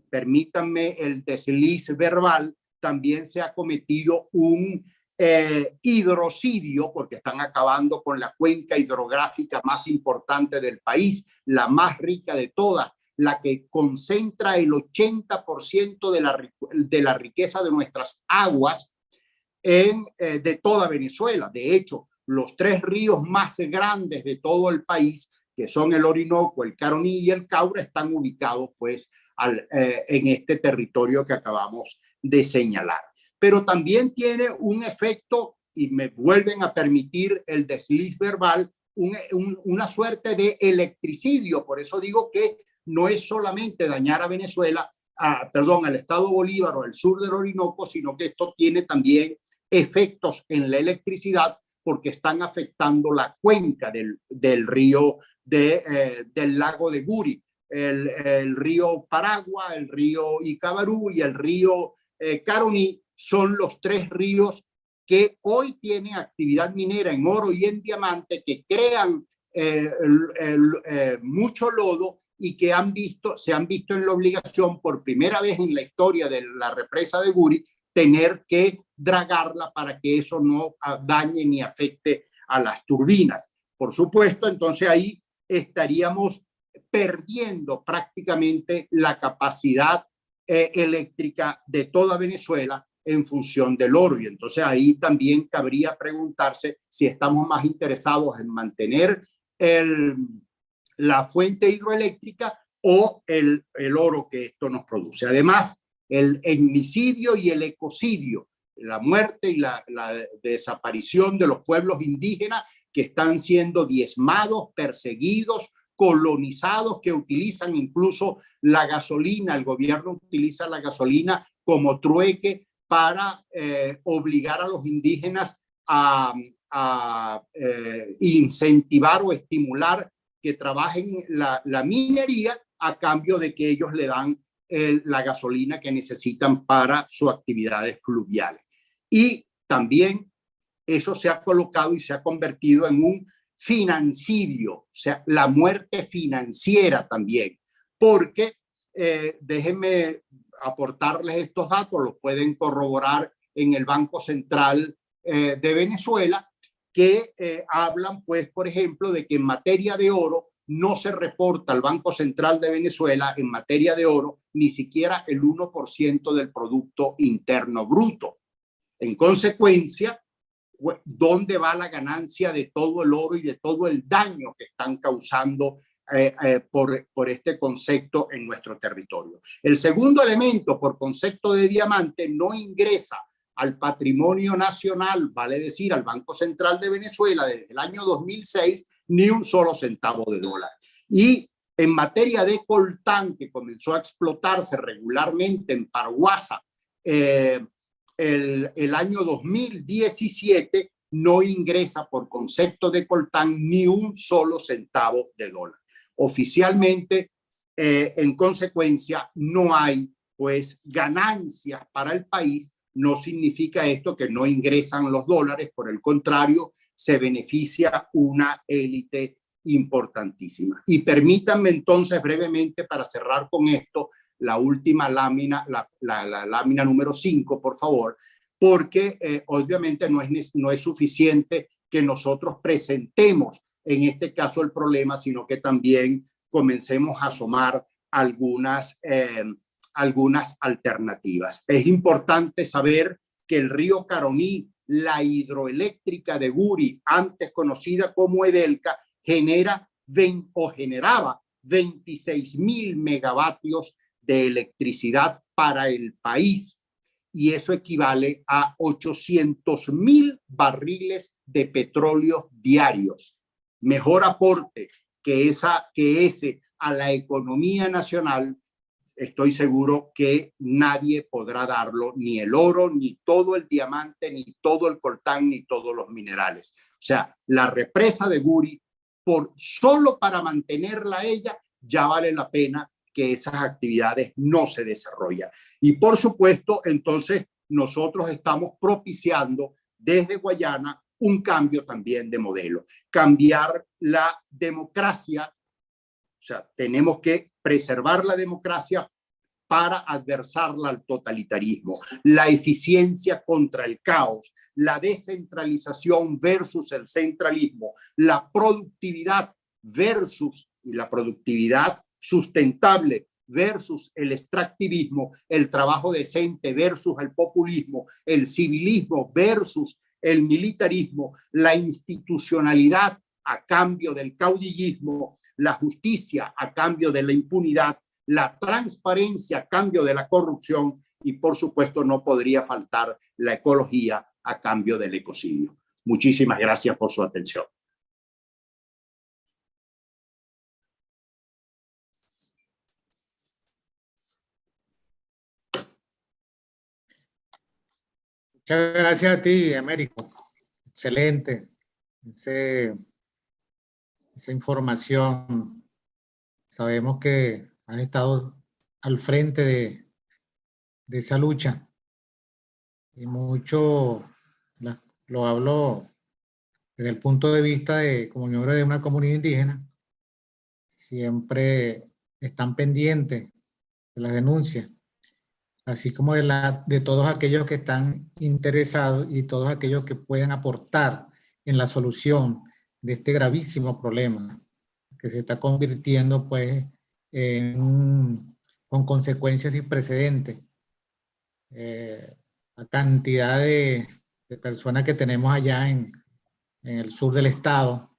permítanme el desliz verbal, también se ha cometido un hidrocidio, porque están acabando con la cuenca hidrográfica más importante del país, la más rica de todas, la que concentra el 80% de la riqueza de nuestras aguas de toda Venezuela. De hecho, los 3 ríos más grandes de todo el país, que son el Orinoco, el Caroní y el Caura, están ubicados pues en este territorio que acabamos de señalar. Pero también tiene un efecto, y me vuelven a permitir el desliz verbal, una suerte de electricidio. Por eso digo que no es solamente dañar a Venezuela, al estado Bolívar o al sur del Orinoco, sino que esto tiene también efectos en la electricidad porque están afectando la cuenca del río del lago de Guri, el río Paragua, el río Icabarú y el río Caroní. Son los 3 ríos que hoy tienen actividad minera en oro y en diamante, que crean mucho lodo y que se han visto en la obligación por primera vez en la historia de la represa de Guri tener que dragarla para que eso no dañe ni afecte a las turbinas. Por supuesto, entonces ahí estaríamos perdiendo prácticamente la capacidad eléctrica de toda Venezuela en función del oro. Y entonces ahí también cabría preguntarse si estamos más interesados en mantener la fuente hidroeléctrica o el oro que esto nos produce. Además, el etnicidio y el ecocidio, la muerte y la desaparición de los pueblos indígenas que están siendo diezmados, perseguidos, colonizados, que utilizan incluso la gasolina. El gobierno utiliza la gasolina como trueque para obligar a los indígenas a incentivar o estimular que trabajen la minería a cambio de que ellos le dan la gasolina que necesitan para sus actividades fluviales. Y también eso se ha colocado y se ha convertido en un financidio, o sea, la muerte financiera también, porque déjenme aportarles estos datos, los pueden corroborar en el Banco Central de Venezuela, que hablan, pues, por ejemplo, de que en materia de oro no se reporta al Banco Central de Venezuela en materia de oro ni siquiera el 1% del Producto Interno Bruto. En consecuencia, ¿dónde va la ganancia de todo el oro y de todo el daño que están causando por este concepto en nuestro territorio? El segundo elemento, por concepto de diamante, no ingresa al patrimonio nacional, vale decir, al Banco Central de Venezuela desde el año 2006, ni un solo centavo de dólar. Y en materia de coltán, que comenzó a explotarse regularmente en Paraguasa el año 2017, no ingresa por concepto de coltán ni un solo centavo de dólar. Oficialmente, en consecuencia, no hay pues ganancias para el país. No significa esto que no ingresan los dólares, por el contrario, se beneficia una élite importantísima. Y permítanme entonces brevemente, para cerrar con esto, la última lámina, la lámina número 5, por favor, porque obviamente no es suficiente que nosotros presentemos en este caso el problema, sino que también comencemos a asomar algunas alternativas. Es importante saber que el río Caroní, la hidroeléctrica de Guri, antes conocida como Edelca, generaba 26.000 megavatios de electricidad para el país, y eso equivale a 800.000 barriles de petróleo diarios. Mejor aporte que ese a la economía nacional, estoy seguro que nadie podrá darlo, ni el oro, ni todo el diamante, ni todo el coltán, ni todos los minerales. O sea, la represa de Guri, solo para mantenerla ella, ya vale la pena que esas actividades no se desarrollen. Y por supuesto, entonces, nosotros estamos propiciando desde Guayana un cambio también de modelo, cambiar la democracia. O sea, tenemos que preservar la democracia para adversarla al totalitarismo, la eficiencia contra el caos, la descentralización versus el centralismo, la productividad versus y la productividad sustentable versus el extractivismo, el trabajo decente versus el populismo, el civilismo versus el militarismo, la institucionalidad a cambio del caudillismo, la justicia a cambio de la impunidad, la transparencia a cambio de la corrupción y, por supuesto, no podría faltar la ecología a cambio del ecocidio. Muchísimas gracias por su atención. Muchas gracias a ti, Américo. Excelente. Esa información. Sabemos que has estado al frente de esa lucha. Y mucho lo hablo desde el punto de vista de, como miembro de una comunidad indígena, siempre están pendientes de las denuncias, así como de todos aquellos que están interesados y todos aquellos que pueden aportar en la solución de este gravísimo problema que se está convirtiendo pues con consecuencias sin precedentes. La cantidad de personas que tenemos allá en el sur del estado,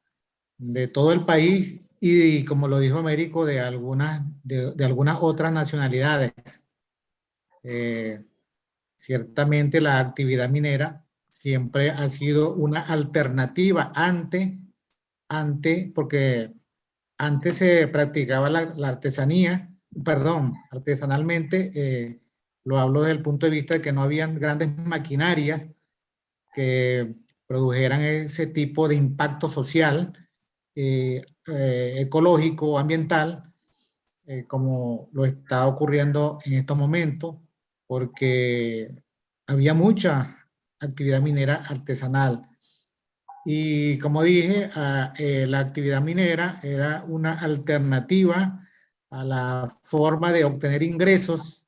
de todo el país y como lo dijo Américo, de algunas otras nacionalidades. Ciertamente la actividad minera siempre ha sido una alternativa porque antes se practicaba la artesanía, artesanalmente, lo hablo desde el punto de vista de que no habían grandes maquinarias que produjeran ese tipo de impacto social, ecológico, ambiental, como lo está ocurriendo en estos momentos, porque había mucha actividad minera artesanal. Y como dije, la actividad minera era una alternativa a la forma de obtener ingresos.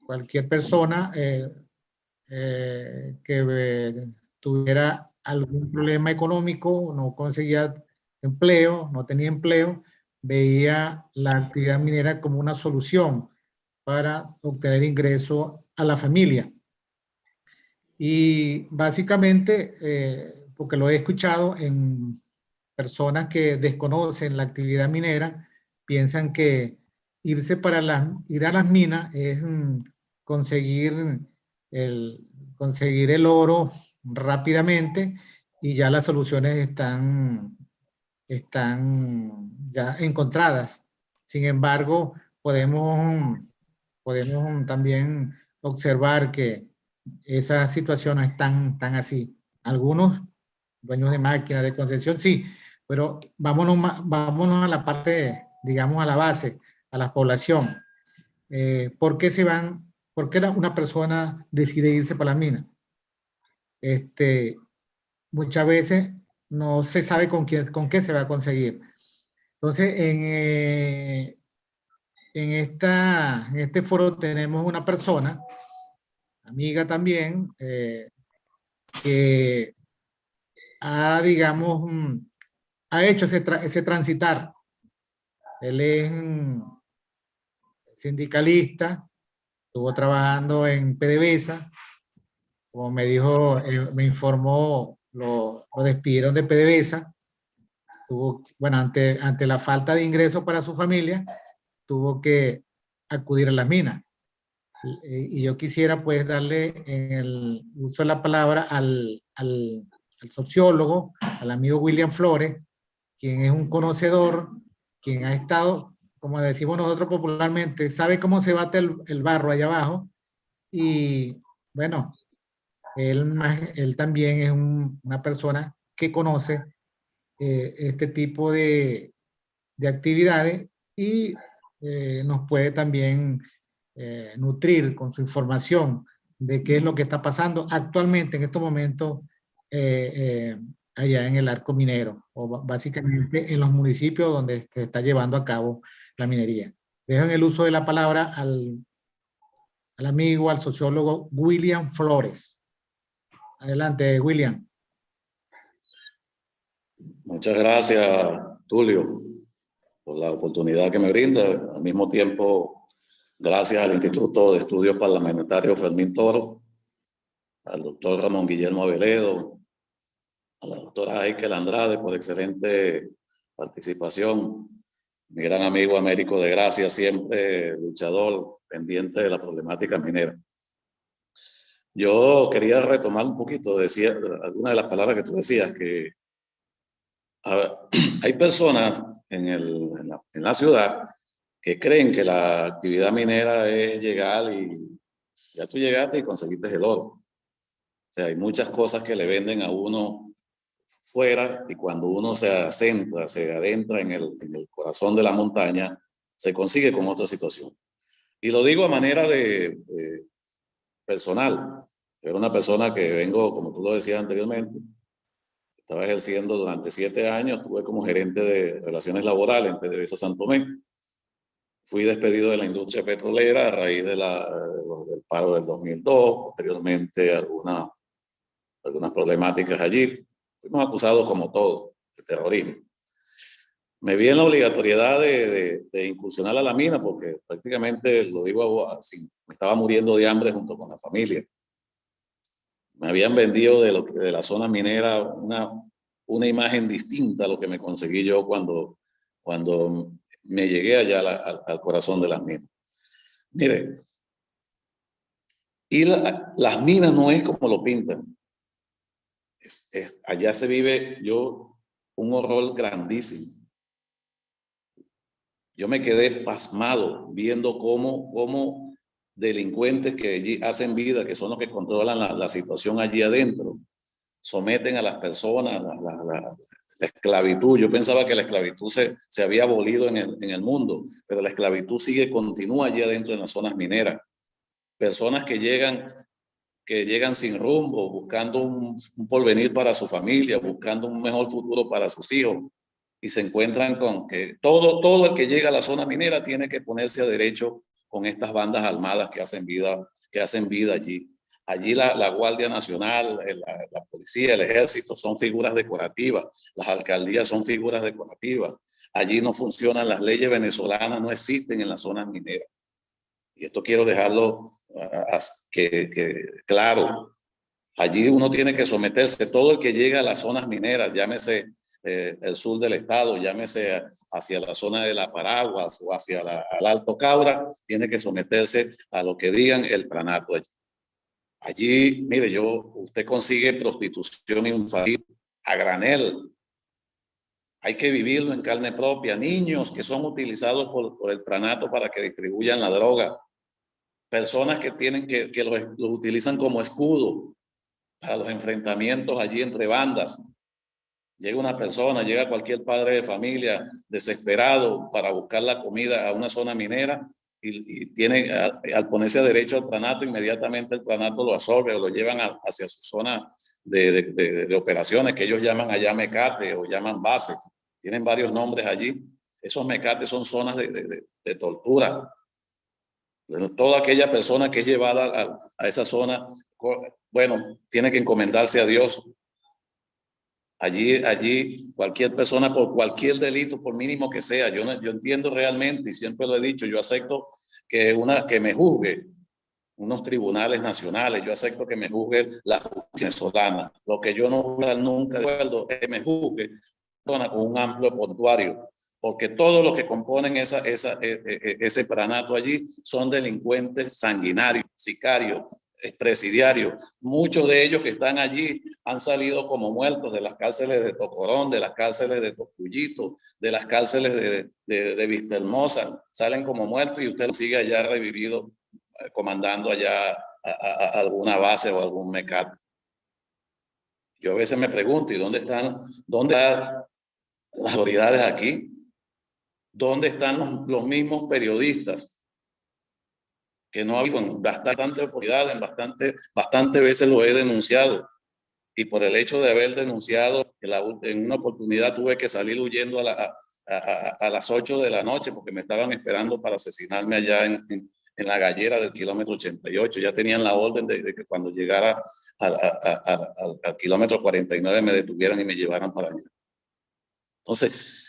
Cualquier persona que tuviera algún problema económico, no conseguía empleo, no tenía empleo, veía la actividad minera como una solución para obtener ingresos a la familia. Y básicamente, porque lo he escuchado en personas que desconocen la actividad minera, piensan que ir a las minas es conseguir el oro rápidamente y ya las soluciones están ya encontradas. Sin embargo, podemos también observar que esas situaciones están así. Algunos dueños de máquinas de concesión, sí, pero vámonos a la parte, digamos, a la base, a la población. ¿Por qué una persona decide irse para la mina? Muchas veces no se sabe con qué se va a conseguir. Entonces, en este foro tenemos una persona, amiga también, que digamos, ha hecho ese transitar. Él es sindicalista, estuvo trabajando en PDVSA, como me dijo, me informó, lo despidieron de PDVSA. Bueno, ante la falta de ingresos para su familia, tuvo que acudir a las minas. Y yo quisiera pues darle en el uso de la palabra al sociólogo, al amigo William Flores, quien es un conocedor, quien ha estado, como decimos nosotros popularmente, sabe cómo se bate el barro allá abajo. Y bueno, él también es una persona que conoce este tipo de actividades y nos puede también nutrir con su información de qué es lo que está pasando actualmente en estos momentos allá en el arco minero, o básicamente en los municipios donde se está llevando a cabo la minería. Dejo en el uso de la palabra al amigo, al sociólogo William Flores. Adelante, William. Muchas gracias, Tulio, por la oportunidad que me brinda. Al mismo tiempo, gracias al Instituto de Estudios Parlamentarios Fermín Toro, al doctor Ramón Guillermo Aveledo, a la doctora Aikel Andrade por excelente participación. Mi gran amigo Américo de Gracia, siempre luchador, pendiente de la problemática minera. Yo quería retomar un poquito, decía algunas de las palabras que tú decías, que hay personas en la ciudad que creen que la actividad minera es llegar y ya tú llegaste y conseguiste el oro. O sea, hay muchas cosas que le venden a uno fuera, y cuando uno se adentra en el corazón de la montaña, se consigue con otra situación. Y lo digo a manera de personal. Yo era una persona que vengo, como tú lo decías anteriormente, estaba ejerciendo durante 7 años, estuve como gerente de relaciones laborales en PDVSA Santo Tomé. Fui despedido de la industria petrolera a raíz del paro del 2002, posteriormente algunas problemáticas allí. Fuimos acusados como todos de terrorismo. Me vi en la obligatoriedad de incursionar a la mina porque prácticamente, lo digo así, me estaba muriendo de hambre junto con la familia. Me habían vendido de la zona minera una imagen distinta a lo que me conseguí yo cuando me llegué allá al corazón de las minas. Mire, y las minas no es como lo pintan. Allá se vive un horror grandísimo. Yo me quedé pasmado viendo cómo delincuentes que allí hacen vida, que son los que controlan la situación allí adentro, someten a las personas, la esclavitud. Yo pensaba que la esclavitud se había abolido en el mundo, pero la esclavitud continúa allí adentro en las zonas mineras. Personas que llegan sin rumbo, buscando un porvenir para su familia, buscando un mejor futuro para sus hijos, y se encuentran con que todo el que llega a la zona minera tiene que ponerse a derecho con estas bandas armadas que hacen vida allí. Allí la Guardia Nacional, la policía, el ejército son figuras decorativas, las alcaldías son figuras decorativas. Allí no funcionan las leyes venezolanas, no existen en las zonas mineras. Y esto quiero dejarlo claro. Allí uno tiene que someterse, todo el que llega a las zonas mineras, llámese el sur del estado, llámese hacia la zona de la Paraguas o hacia el Alto Caura, tiene que someterse a lo que digan el pranato allí. Allí, mire, usted consigue prostitución infantil a granel. Hay que vivirlo en carne propia. Niños que son utilizados por el pranato para que distribuyan la droga. Personas que los utilizan como escudo para los enfrentamientos allí entre bandas. Llega cualquier padre de familia desesperado para buscar la comida a una zona minera y al ponerse a derecho al pranato, inmediatamente el pranato lo absorbe o lo llevan hacia su zona de operaciones que ellos llaman allá mecate o llaman base. Tienen varios nombres allí. Esos mecates son zonas de tortura. Toda aquella persona que es llevada a esa zona, bueno, tiene que encomendarse a Dios. Allí cualquier persona por cualquier delito, por mínimo que sea, yo entiendo realmente y siempre lo he dicho, yo acepto que me juzgue unos tribunales nacionales, yo acepto que me juzgue la justicia venezolana. Lo que yo no voy a dar nunca de acuerdo es que me juzgue con un amplio portuario, porque todos los que componen ese pranato allí son delincuentes sanguinarios, sicarios, presidiarios. Muchos de ellos que están allí han salido como muertos de las cárceles de Tocorón, de las cárceles de Tocuyito, de las cárceles de Vistahermosa. Salen como muertos y usted sigue allá revivido, comandando allá a alguna base o algún mecate. Yo a veces me pregunto, ¿y dónde están las autoridades aquí? ¿Dónde están los mismos periodistas? Que no hay bastante autoridad, bastante veces lo he denunciado. y por el hecho de haber denunciado, en una oportunidad tuve que salir huyendo a las 8 de la noche porque me estaban esperando para asesinarme allá en la gallera del kilómetro 88. Ya tenían la orden de que cuando llegara al kilómetro 49 me detuvieran y me llevaran para allá. Entonces,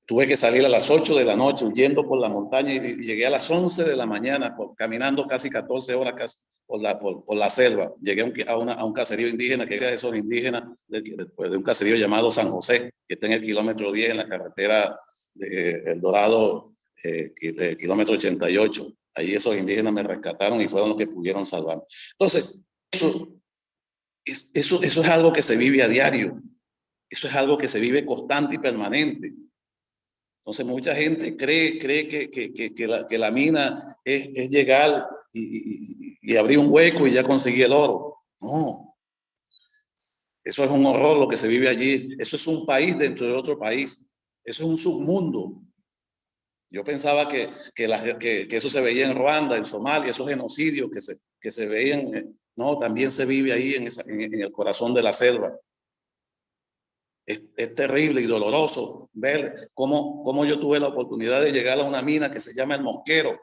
tuve que salir a las 8 de la noche huyendo por la montaña y llegué a las 11 de la mañana caminando casi 14 horas casi por la selva. Llegué a un caserío indígena, que era de esos indígenas de un caserío llamado San José, que está en el kilómetro 10 en la carretera de El Dorado, kilómetro 88. Allí esos indígenas me rescataron y fueron los que pudieron salvarme. Entonces, eso es algo que se vive a diario. Eso es algo que se vive constante y permanente. Entonces, mucha gente cree que la mina es llegar y abrir un hueco y ya conseguí el oro. No. Eso es un horror lo que se vive allí. Eso es un país dentro de otro país. Eso es un submundo. Yo pensaba que eso se veía en Ruanda, en Somalia, esos genocidios que se veían. No, también se vive ahí en el corazón de la selva. Es terrible y doloroso ver cómo yo tuve la oportunidad de llegar a una mina que se llama El Mosquero,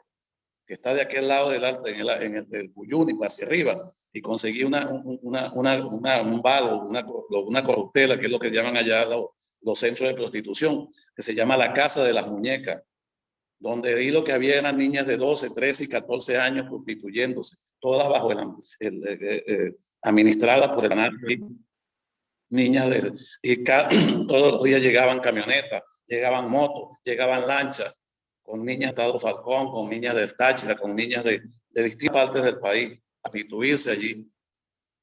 que está de aquel lado del alto, en el del Cuyuni, hacia arriba, y conseguí un valo, una corruptela, que es lo que llaman allá los centros de prostitución, que se llama la Casa de las Muñecas, donde ahí lo que había eran niñas de 12, 13 y 14 años prostituyéndose, todas bajo administradas por el ANARCI. Niñas todos los días llegaban camionetas, llegaban motos, llegaban lanchas, con niñas de Estado Falcón, con niñas del Táchira, con niñas de distintas partes del país, a prostituirse allí.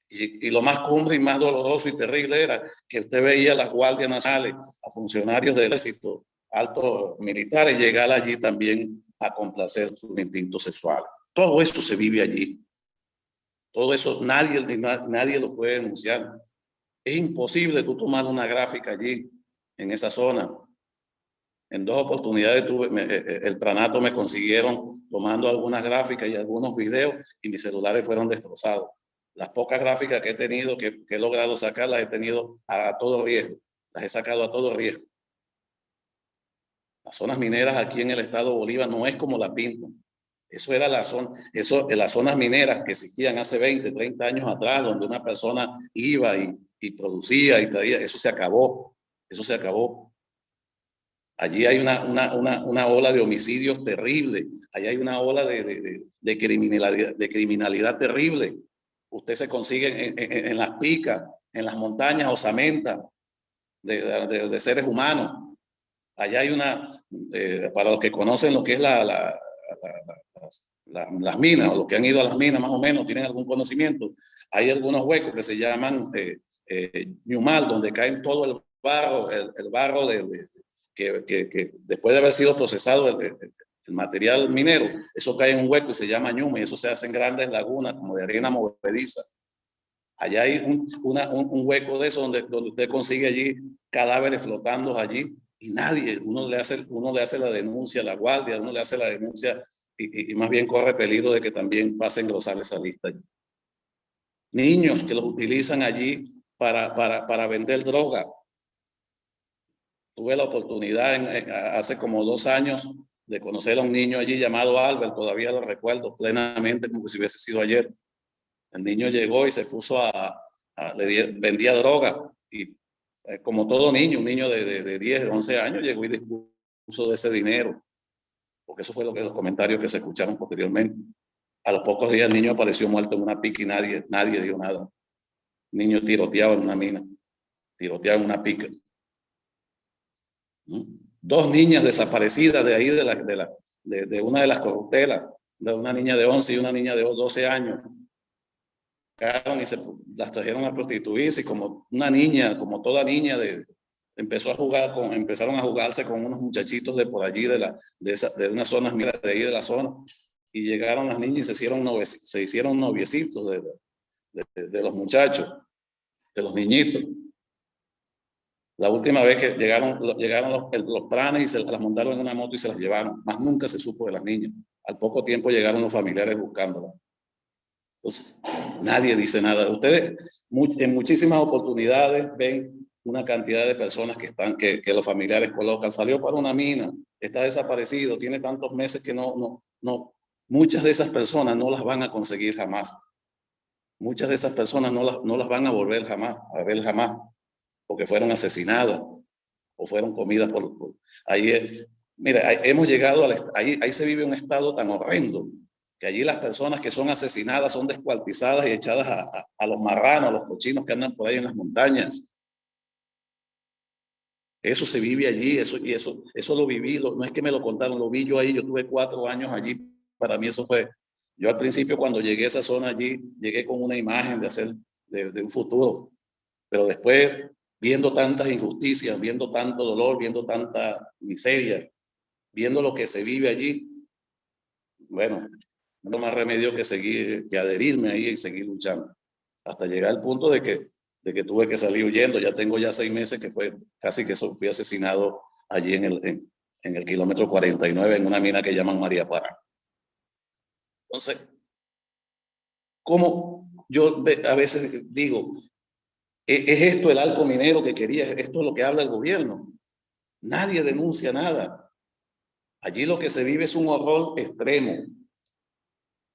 Y lo más cumbre y más doloroso y terrible era que usted veía a las guardias nacionales, a funcionarios del ejército, altos militares, llegar allí también a complacer sus instintos sexuales. Todo eso se vive allí. Todo eso nadie lo puede denunciar. Es imposible tú tomar una gráfica allí, en esa zona. En 2 oportunidades el Pranato me consiguieron tomando algunas gráficas y algunos videos y mis celulares fueron destrozados. Las pocas gráficas que he tenido, que he logrado sacar, las he tenido a todo riesgo. Las he sacado a todo riesgo. Las zonas mineras aquí en el estado Bolívar no es como la pintan. Eso era las zonas mineras que existían hace 20, 30 años atrás, donde una persona iba y producía y traía. Eso se acabó. Eso se acabó. Allí hay una ola de homicidios terrible. Allí hay una ola de criminalidad terrible. Usted se consigue en las picas, en las montañas osamentas de seres humanos. Allá hay para los que conocen lo que es las minas, o los que han ido a las minas más o menos, tienen algún conocimiento, hay algunos huecos que se llaman ñumal, donde caen todo el barro, el barro que después de haber sido procesado el material minero, eso cae en un hueco y se llama ñuma, y eso se hace en grandes lagunas como de arena movediza. Allá hay un hueco de eso donde usted consigue allí cadáveres flotando allí y nadie, uno le hace la denuncia a la guardia, uno le hace la denuncia y más bien corre peligro de que también pase a engrosar esa lista allí. Niños que los utilizan allí para vender droga. Tuve la oportunidad hace como 2 años de conocer a un niño allí llamado Albert, todavía lo recuerdo plenamente como si hubiese sido ayer. El niño llegó y se puso vendía droga y como todo niño, un niño de 10, 11 años llegó y dispuso de ese dinero, porque eso fue los comentarios que se escucharon posteriormente. A los pocos días el niño apareció muerto en una pica y nadie dio nada. El niño tiroteaba en una mina, tiroteaba en una pica. 2 niñas desaparecidas de ahí, de una de las corruptelas, de una niña de 11 y una niña de 12 años. Y las trajeron a prostituirse y como una niña, como toda niña, empezaron a jugarse con unos muchachitos de por allí, de unas zonas de ahí de la zona, y llegaron las niñas y se hicieron noviecitos de los muchachos, de los niñitos. La última vez que llegaron los pranes y se las montaron en una moto y se las llevaron, más nunca se supo de las niñas. Al poco tiempo llegaron los familiares buscándolas. Entonces, nadie dice nada. Ustedes en muchísimas oportunidades ven una cantidad de personas que están, que los familiares colocan, salió para una mina, está desaparecido, tiene tantos meses que no. Muchas de esas personas no las van a conseguir jamás. Muchas de esas personas no las van a volver jamás, a ver jamás, porque fueron asesinadas o fueron comidas por ahí. Mira, hemos llegado ahí se vive un estado tan horrendo que allí las personas que son asesinadas son descuartizadas y echadas a los marranos, a los cochinos que andan por ahí en las montañas. Eso se vive allí, eso lo viví, no es que me lo contaron, lo vi yo ahí, yo tuve 4 años allí, para mí eso fue, yo al principio cuando llegué a esa zona allí, llegué con una imagen de un futuro, pero después viendo tantas injusticias, viendo tanto dolor, viendo tanta miseria, viendo lo que se vive allí, bueno, no más remedio que seguir, que adherirme ahí y seguir luchando, hasta llegar al punto de que tuve que salir huyendo. Ya tengo 6 meses que fue casi que fui asesinado allí en el kilómetro 49 en una mina que llaman María Para. Entonces, como yo a veces digo, ¿es esto el arco minero que quería? ¿Esto es lo que habla el gobierno? Nadie denuncia nada. Allí lo que se vive es un horror extremo,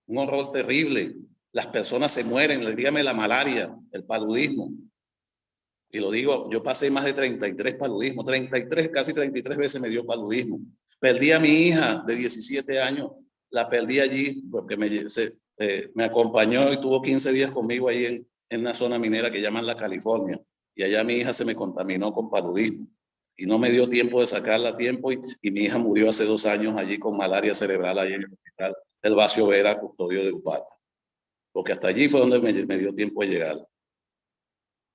un horror terrible. Las personas se mueren, dígame la malaria, el paludismo. Y lo digo, yo pasé más de 33 paludismos, 33, casi 33 veces me dio paludismo. Perdí a mi hija de 17 años, la perdí allí porque me acompañó y tuvo 15 días conmigo ahí en una zona minera que llaman La California. Y allá mi hija se me contaminó con paludismo. Y no me dio tiempo de sacarla a tiempo y mi hija murió hace 2 años allí con malaria cerebral allí en el hospital del Vacio Vera, Custodio de Upata. Porque hasta allí fue donde me dio tiempo de llegar.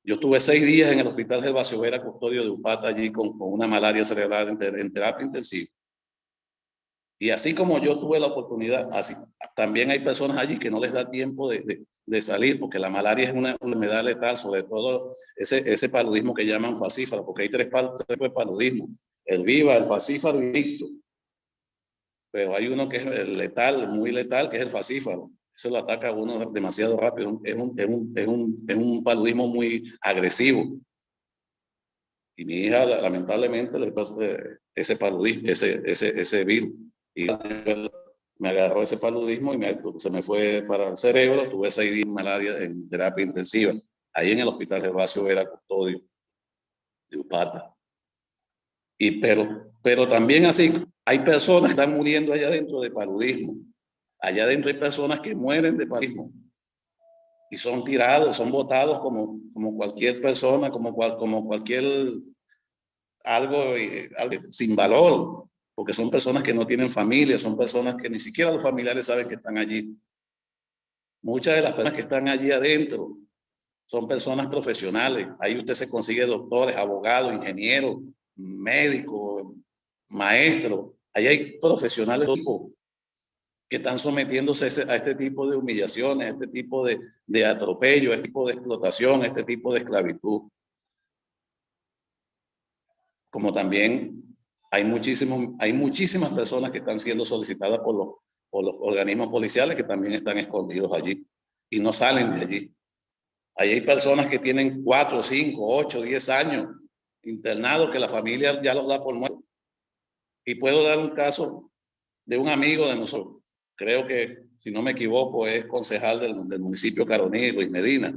Yo tuve 6 días en el hospital Gervasio Vera, Custodio de Upata, allí con una malaria cerebral en terapia intensiva. Y así como yo tuve la oportunidad, así, también hay personas allí que no les da tiempo de salir, porque la malaria es una enfermedad letal, sobre todo ese paludismo que llaman fascífaro, porque hay 3 tipos de paludismo: el viva, el fascífaro y el icto. Pero hay uno que es letal, muy letal, que es el fascífaro. Eso lo ataca a uno demasiado rápido. Es un paludismo muy agresivo. Y mi hija, lamentablemente, le pasó ese paludismo, ese virus. Y me agarró ese paludismo y se me fue para el cerebro. Tuve 6 días de malaria en terapia intensiva, ahí en el hospital Gervasio Vera, Custodio de Upata. Pero también así, hay personas que están muriendo allá adentro de paludismo. Allá adentro hay personas que mueren de paludismo y son tirados, son botados como cualquier persona, como cualquier algo sin valor, porque son personas que no tienen familia, son personas que ni siquiera los familiares saben que están allí. Muchas de las personas que están allí adentro son personas profesionales. Ahí usted se consigue doctores, abogados, ingenieros, médicos, maestros. Ahí hay profesionales que están sometiéndose a este tipo de humillaciones, a este tipo de atropello, a este tipo de explotación, a este tipo de esclavitud. Como también hay muchísimas personas que están siendo solicitadas por los organismos policiales que también están escondidos allí y no salen de allí. Ahí hay personas que tienen 4, 5, 8, 10 años internados que la familia ya los da por muertos. Y puedo dar un caso de un amigo de nosotros. Creo que, si no me equivoco, es concejal del municipio Caroní, Luis Medina.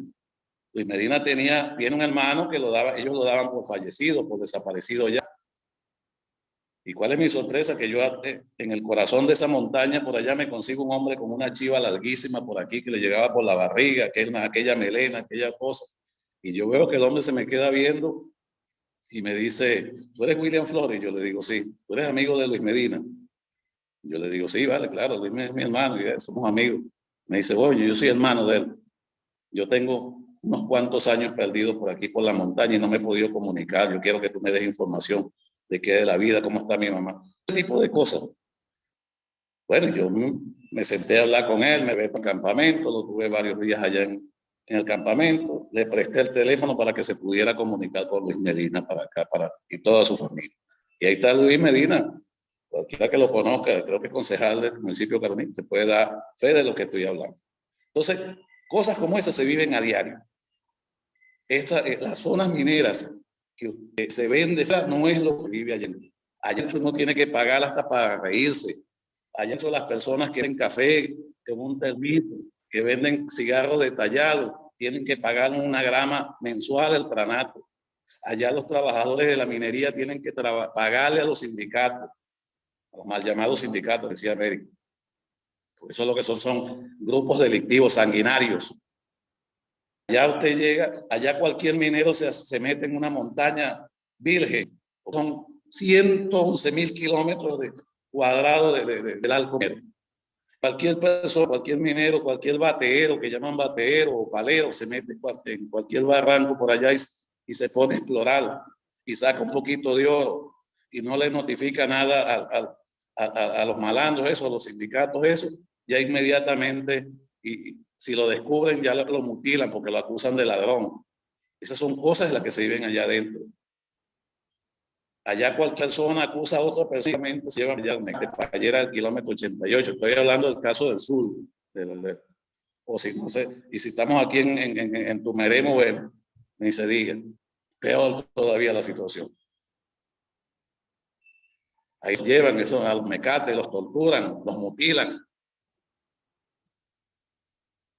Luis Medina tiene un hermano que ellos lo daban por fallecido, por desaparecido ya. ¿Y cuál es mi sorpresa? Que yo en el corazón de esa montaña, por allá, me consigo un hombre con una chiva larguísima por aquí que le llegaba por la barriga, aquella melena, aquella cosa. Y yo veo que el hombre se me queda viendo y me dice, ¿tú eres William Flores? Y yo le digo, sí. ¿Tú eres amigo de Luis Medina? Yo le digo, sí, vale, claro, Luis es mi hermano y somos amigos. Me dice, oye, yo soy hermano de él. Yo tengo unos cuantos años perdidos por aquí, por la montaña, y no me he podido comunicar. Yo quiero que tú me des información de qué es la vida, cómo está mi mamá. Ese tipo de cosas. Bueno, yo me senté a hablar con él, me ve para el campamento, lo tuve varios días allá en el campamento, le presté el teléfono para que se pudiera comunicar con Luis Medina para acá, y toda su familia. Y ahí está Luis Medina, cualquiera que lo conozca, creo que es concejal del municipio de Caroní, te puede dar fe de lo que estoy hablando. Entonces, cosas como esas se viven a diario. Las zonas mineras que se vende no es lo que vive allá adentro. Allá adentro uno tiene que pagar hasta para reírse. Allá adentro las personas que venden café, que un termito, que venden cigarros detallados, tienen que pagar una grama mensual el pranato. Allá los trabajadores de la minería tienen que pagarle a los sindicatos, a los mal llamados sindicatos, decía América. Por eso lo que son grupos delictivos sanguinarios. Allá usted llega, allá cualquier minero se mete en una montaña virgen. Son 111.000 kilómetros cuadrados del arco minero. Cualquier persona, cualquier minero, cualquier bateero, que llaman bateero o palero, se mete en cualquier barranco por allá y se pone a explorar y saca un poquito de oro y no le notifica nada a los malandros, eso, a los sindicatos, eso, ya inmediatamente, y si lo descubren, ya lo mutilan porque lo acusan de ladrón. Esas son cosas las que se viven allá adentro. Allá cualquier persona acusa a otra persona, se llevan para ayer al kilómetro 88. Estoy hablando del caso del sur. O si no sé, y si estamos aquí en Tumeremo, bueno, ni se diga. Peor todavía la situación. Ahí se llevan eso a los mecates, los torturan, los mutilan.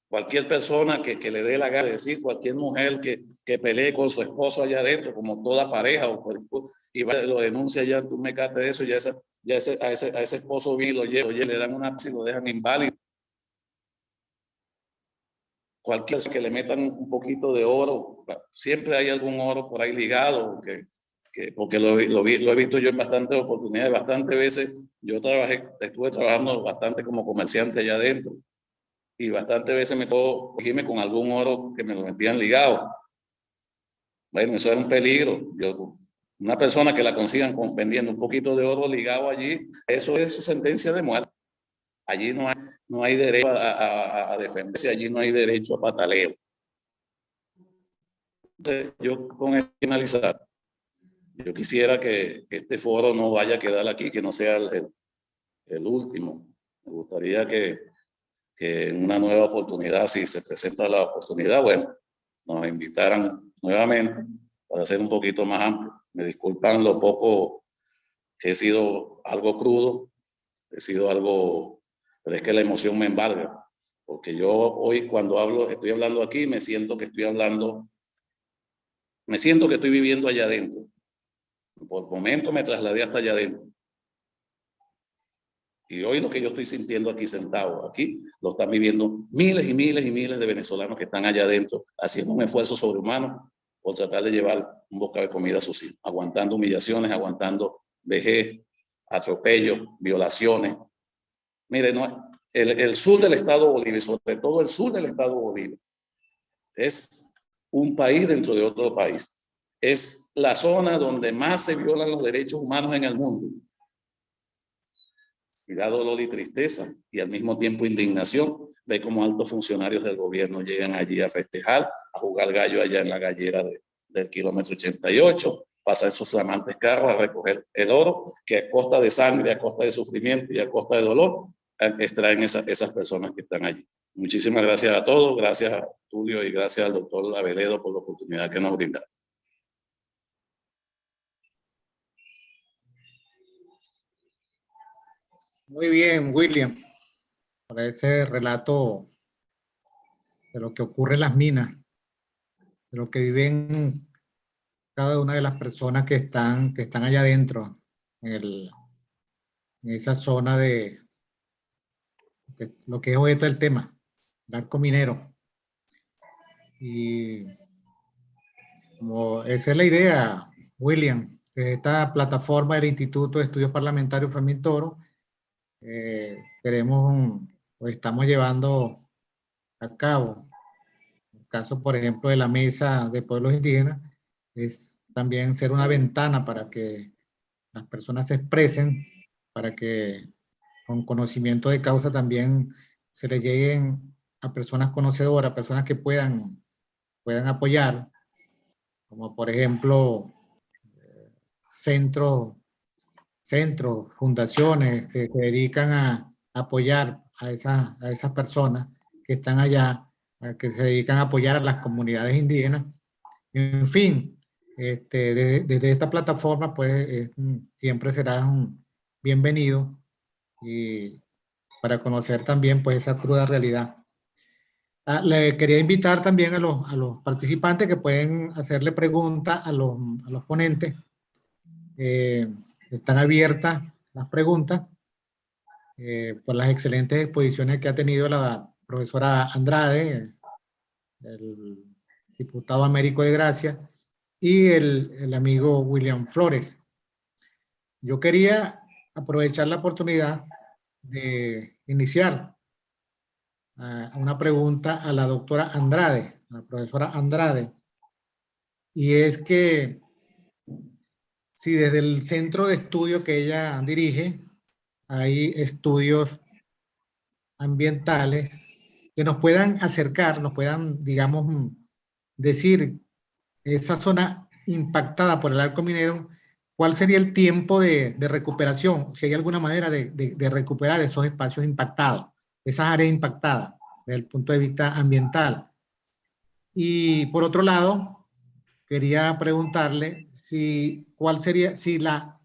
Cualquier persona que le dé la gana de decir, cualquier mujer que pelee con su esposo allá adentro, como toda pareja, y lo denuncia ya, tú me cates de eso, a ese esposo vi, lo lleva, le dan una y lo dejan inválido. Cualquier que le metan un poquito de oro, siempre hay algún oro por ahí ligado, porque lo he visto yo en bastantes oportunidades, bastantes veces. Yo estuve trabajando bastante como comerciante allá adentro. Y bastantes veces me tocó irme con algún oro que me lo metían ligado. Bueno, eso era un peligro. Una persona que la consigan vendiendo un poquito de oro ligado allí, eso es su sentencia de muerte. Allí no hay derecho a defenderse, allí no hay derecho a pataleo. Entonces, yo con esto finalizar, yo quisiera que este foro no vaya a quedar aquí, que no sea el último. Me gustaría que en una nueva oportunidad, si se presenta la oportunidad, bueno, nos invitaran nuevamente para hacer un poquito más amplio. Me disculpan lo poco que he sido algo crudo, he sido algo, pero es que la emoción me embarga, porque yo hoy cuando estoy hablando aquí, me siento que estoy viviendo allá adentro. Por momentos me trasladé hasta allá adentro. Y hoy lo que yo estoy sintiendo aquí sentado, aquí, lo están viviendo miles y miles y miles de venezolanos que están allá adentro haciendo un esfuerzo sobrehumano por tratar de llevar un bocado de comida a sus hijos, aguantando humillaciones, aguantando vejez, atropellos, violaciones. Mire, el sur del estado Bolívar, sobre todo el sur del estado Bolívar, es un país dentro de otro país. Es la zona donde más se violan los derechos humanos en el mundo. Y da dolor y tristeza y al mismo tiempo indignación ver cómo altos funcionarios del gobierno llegan allí a festejar, a jugar gallo allá en la gallera del kilómetro 88, pasan sus flamantes carros a recoger el oro que a costa de sangre, a costa de sufrimiento y a costa de dolor extraen esas personas que están allí. Muchísimas gracias a todos, gracias a Tulio y gracias al doctor Aveledo por la oportunidad que nos brindaron. Muy bien, William, para ese relato de lo que ocurre en las minas, de lo que viven cada una de las personas que están allá adentro, en esa zona de lo que es objeto del tema, el arco minero. Y como esa es la idea, William, de esta plataforma del Instituto de Estudios Parlamentarios Fermín Toro, estamos llevando a cabo. El caso, por ejemplo, de la Mesa de Pueblos Indígenas, es también ser una ventana para que las personas se expresen, para que con conocimiento de causa también se le lleguen a personas conocedoras, personas que puedan apoyar, como por ejemplo centros, fundaciones que se dedican a apoyar a esas personas que están allá, que se dedican a apoyar a las comunidades indígenas. En fin, desde esta plataforma, pues siempre serás bienvenido y para conocer también pues esa cruda realidad. Le quería invitar también a los participantes que pueden hacerle preguntas a los ponentes. Están abiertas las preguntas por las excelentes exposiciones que ha tenido la profesora Andrade, el diputado Américo de Gracia y el amigo William Flores. Yo quería aprovechar la oportunidad de iniciar una pregunta a la doctora Andrade, a la profesora Andrade, y es que si desde el centro de estudio que ella dirige hay estudios ambientales que nos puedan acercar, nos puedan, digamos, decir esa zona impactada por el arco minero, ¿cuál sería el tiempo de recuperación? Si hay alguna manera de recuperar esos espacios impactados, esas áreas impactadas desde el punto de vista ambiental. Y por otro lado, quería preguntarle cuál sería, si la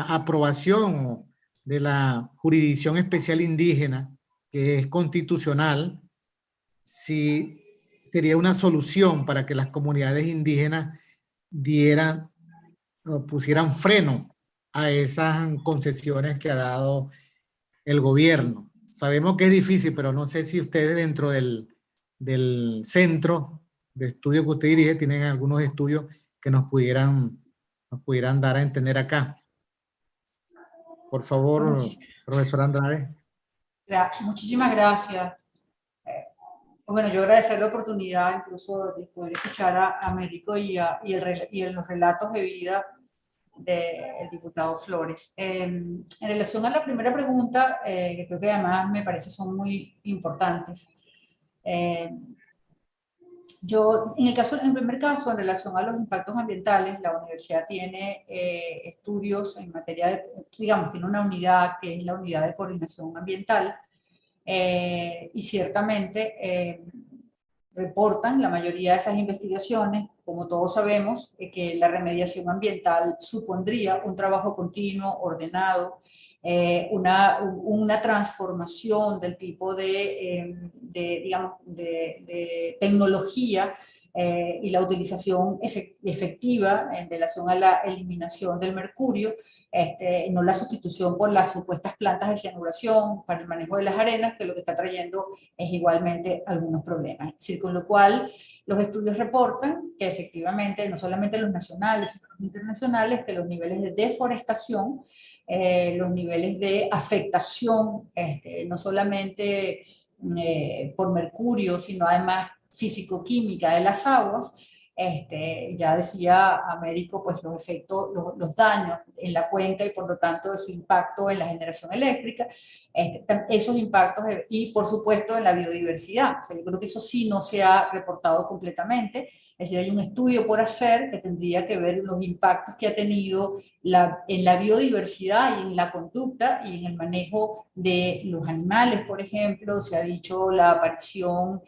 aprobación de la Jurisdicción Especial Indígena, que es constitucional, si sería una solución para que las comunidades indígenas dieran o pusieran freno a esas concesiones que ha dado el gobierno. Sabemos que es difícil, pero no sé si ustedes dentro del centro de estudio que usted dirige tienen algunos estudios que nos pudieran dar a entender acá. Por favor, profesor Andrade. Muchísimas gracias. Bueno, yo agradecer la oportunidad incluso de poder escuchar a Américo y los relatos de vida del diputado Flores. En relación a la primera pregunta, que creo que además me parece son muy importantes, en primer caso, en relación a los impactos ambientales, la universidad tiene estudios en materia de, digamos, tiene una unidad que es la unidad de coordinación ambiental, y ciertamente reportan la mayoría de esas investigaciones, como todos sabemos, que la remediación ambiental supondría un trabajo continuo, ordenado, una transformación del tipo digamos, de tecnología y la utilización efectiva en relación a la eliminación del mercurio, no la sustitución por las supuestas plantas de cianuración para el manejo de las arenas, que lo que está trayendo es igualmente algunos problemas. Es decir, con lo cual los estudios reportan que efectivamente, no solamente los nacionales, sino los internacionales, que los niveles de deforestación, los niveles de afectación, no solamente por mercurio, sino además físico-química de las aguas, ya decía Américo, pues los efectos, los daños en la cuenca y por lo tanto de su impacto en la generación eléctrica, esos impactos y por supuesto en la biodiversidad. O sea, yo creo que eso sí no se ha reportado completamente. Es decir, hay un estudio por hacer que tendría que ver los impactos que ha tenido en la biodiversidad y en la conducta y en el manejo de los animales, por ejemplo. Se ha dicho la aparición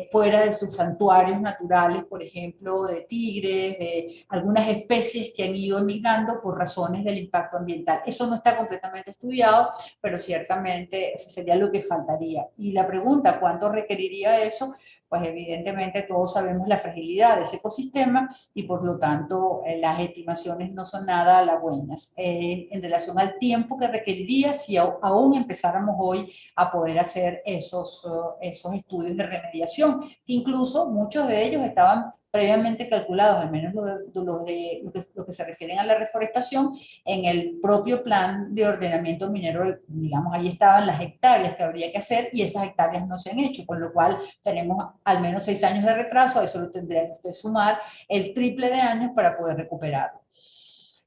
fuera de sus santuarios naturales, por ejemplo, de tigres, de algunas especies que han ido emigrando por razones del impacto ambiental. Eso no está completamente estudiado, pero ciertamente eso sería lo que faltaría. Y la pregunta, ¿cuánto requeriría eso? Pues evidentemente todos sabemos la fragilidad de ese ecosistema y por lo tanto las estimaciones no son nada halagüeñas en relación al tiempo que requeriría si aún empezáramos hoy a poder hacer esos estudios de remediación, que incluso muchos de ellos estaban previamente calculados, al menos lo que se refieren a la reforestación, en el propio plan de ordenamiento minero, digamos, ahí estaban las hectáreas que habría que hacer y esas hectáreas no se han hecho, con lo cual tenemos al menos 6 años de retraso, a eso lo tendría que usted sumar el triple de años para poder recuperarlo.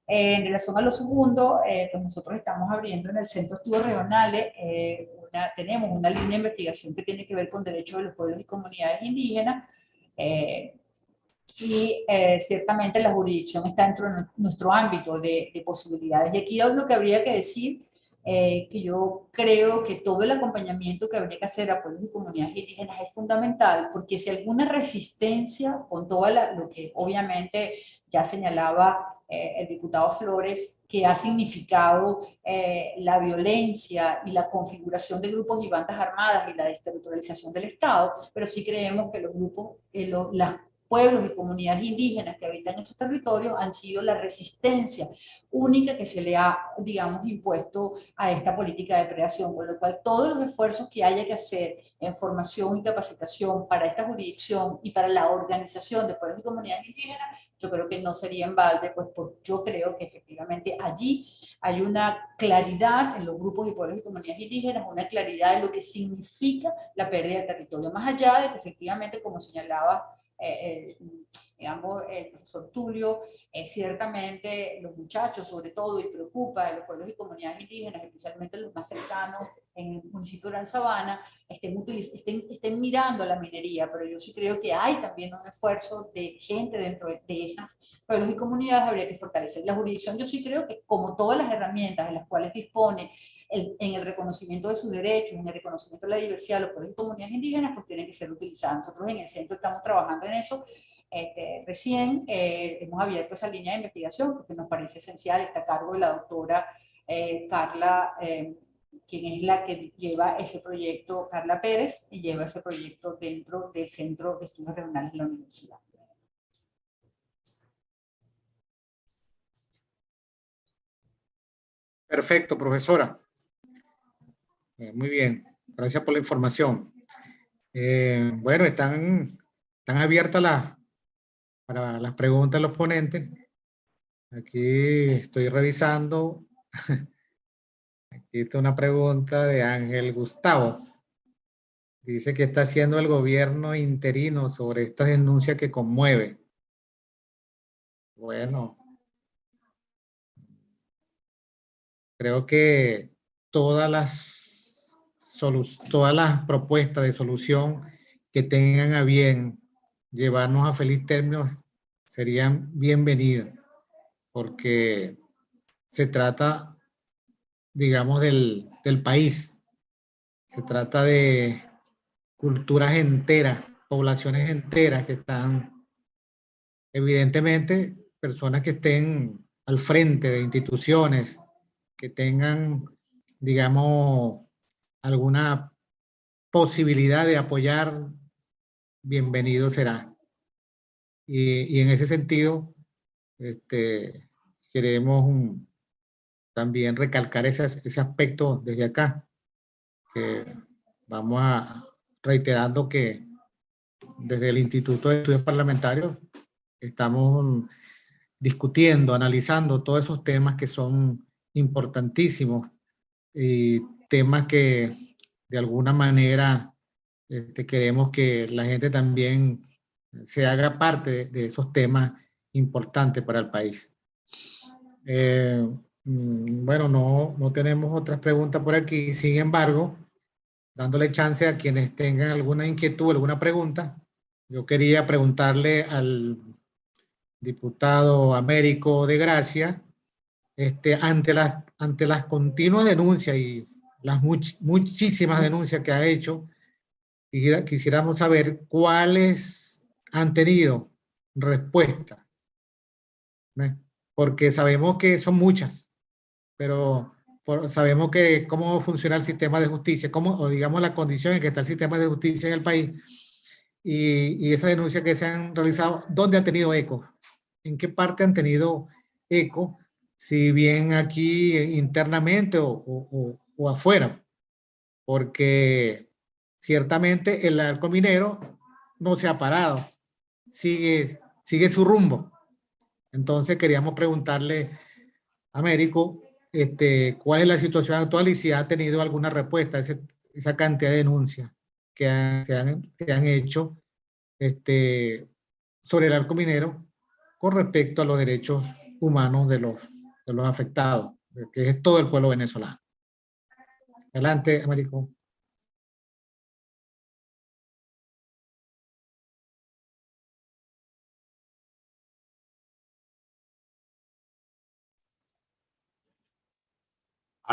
En relación a lo segundo, pues nosotros estamos abriendo en el Centro de Estudios Regionales, tenemos una línea de investigación que tiene que ver con derechos de los pueblos y comunidades indígenas, y ciertamente la jurisdicción está dentro de nuestro ámbito de posibilidades. Y aquí lo que habría que decir que yo creo que todo el acompañamiento que habría que hacer a pueblos y comunidades indígenas es fundamental, porque si alguna resistencia, con todo lo que obviamente ya señalaba el diputado Flores, que ha significado la violencia y la configuración de grupos y bandas armadas y la desterritorialización del Estado, pero sí creemos que los grupos, las pueblos y comunidades indígenas que habitan en esos territorios han sido la resistencia única que se le ha, digamos, impuesto a esta política de creación, con lo cual todos los esfuerzos que haya que hacer en formación y capacitación para esta jurisdicción y para la organización de pueblos y comunidades indígenas, yo creo que no sería en balde, pues yo creo que efectivamente allí hay una claridad en los grupos y pueblos y comunidades indígenas, una claridad de lo que significa la pérdida de territorio, más allá de que efectivamente, como señalaba digamos, el profesor Tulio, ciertamente los muchachos, sobre todo, y preocupa de los pueblos y comunidades indígenas, especialmente los más cercanos en el municipio de Gran Sabana, estén mirando a la minería, pero yo sí creo que hay también un esfuerzo de gente dentro de esas pueblos y comunidades, habría que fortalecer. La jurisdicción yo sí creo que, como todas las herramientas de las cuales dispone en el reconocimiento de sus derechos, en el reconocimiento de la diversidad de los pueblos y comunidades indígenas, pues tienen que ser utilizadas. Nosotros en el centro estamos trabajando en eso. Recién hemos abierto esa línea de investigación porque nos parece esencial, está a cargo de la doctora Carla, quien es la que lleva ese proyecto, Carla Pérez, y lleva ese proyecto dentro del Centro de Estudios Regionales de la Universidad. Perfecto, profesora. Muy bien, gracias por la información. Bueno, están abiertas para las preguntas de los ponentes. Aquí estoy revisando. Aquí está una pregunta de Ángel Gustavo. Dice que está haciendo el gobierno interino sobre esta denuncia que conmueve. Bueno, creo que todas las propuestas de solución que tengan a bien llevarnos a feliz término serían bienvenidas, porque se trata, digamos, del país. Se trata de culturas enteras, poblaciones enteras que están, evidentemente, personas que estén al frente de instituciones, que tengan, digamos, alguna posibilidad de apoyar, bienvenido será. Y en ese sentido, queremos también recalcar ese aspecto desde acá, que vamos reiterando que desde el Instituto de Estudios Parlamentarios estamos discutiendo, analizando todos esos temas que son importantísimos y temas que de alguna manera queremos que la gente también se haga parte de esos temas importantes para el país. Bueno, no tenemos otras preguntas por aquí. Sin embargo, dándole chance a quienes tengan alguna inquietud, alguna pregunta, yo quería preguntarle al diputado Américo de Gracia, ante las continuas denuncias y las muchísimas denuncias que ha hecho, quisiéramos saber cuáles han tenido respuesta, ¿no? Porque sabemos que son muchas, pero sabemos que cómo funciona el sistema de justicia, o digamos la condición en que está el sistema de justicia en el país, y esas denuncias que se han realizado, ¿dónde han tenido eco? ¿En qué parte han tenido eco? Si bien aquí internamente o afuera, porque ciertamente el arco minero no se ha parado, sigue su rumbo. Entonces queríamos preguntarle a Américo cuál es la situación actual y si ha tenido alguna respuesta a esa cantidad de denuncias que se han hecho sobre el arco minero con respecto a los derechos humanos de los afectados, que es todo el pueblo venezolano. Adelante, Américo.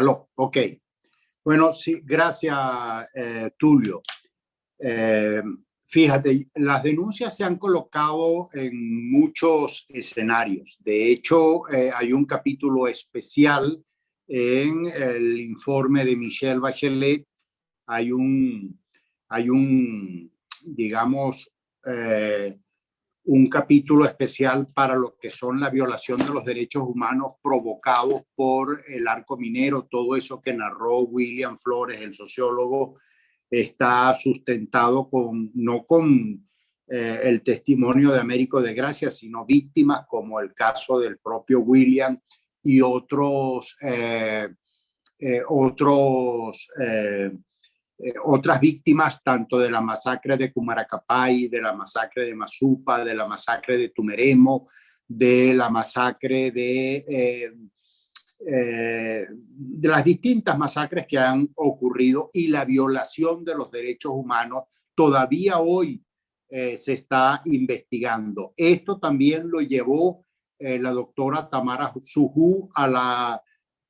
Aló, ok. Bueno, sí, gracias, Tulio. Fíjate, las denuncias se han colocado en muchos escenarios. De hecho, hay un capítulo especial en el informe de Michelle Bachelet. Hay un digamos, un capítulo especial para lo que son la violación de los derechos humanos provocados por el arco minero. Todo eso que narró William Flores, el sociólogo, está sustentado no con el testimonio de Américo de Gracia, sino víctimas como el caso del propio William y otras víctimas, tanto de la masacre de Cumaracapay, de la masacre de Masupa, de la masacre de Tumeremo, de la masacre de las distintas masacres que han ocurrido, y la violación de los derechos humanos todavía hoy se está investigando. Esto también lo llevó la doctora Tamara Sujú a la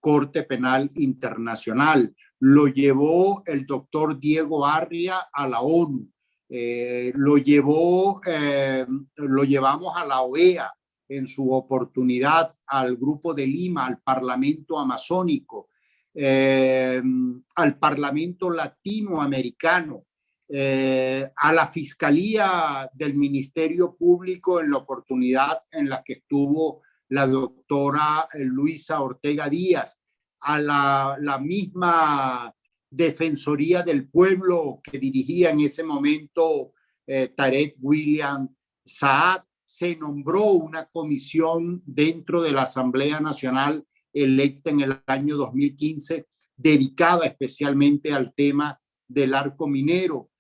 Corte Penal Internacional. Lo llevó el doctor Diego Arria a la ONU. Lo llevamos a la OEA en su oportunidad, al Grupo de Lima, al Parlamento Amazónico, al Parlamento Latinoamericano, a la Fiscalía del Ministerio Público en la oportunidad en la que estuvo la doctora Luisa Ortega Díaz, a la misma Defensoría del Pueblo que dirigía en ese momento Tarek William Saad. Se nombró una comisión dentro de la Asamblea Nacional electa en el año 2015 dedicada especialmente al tema del arco minero.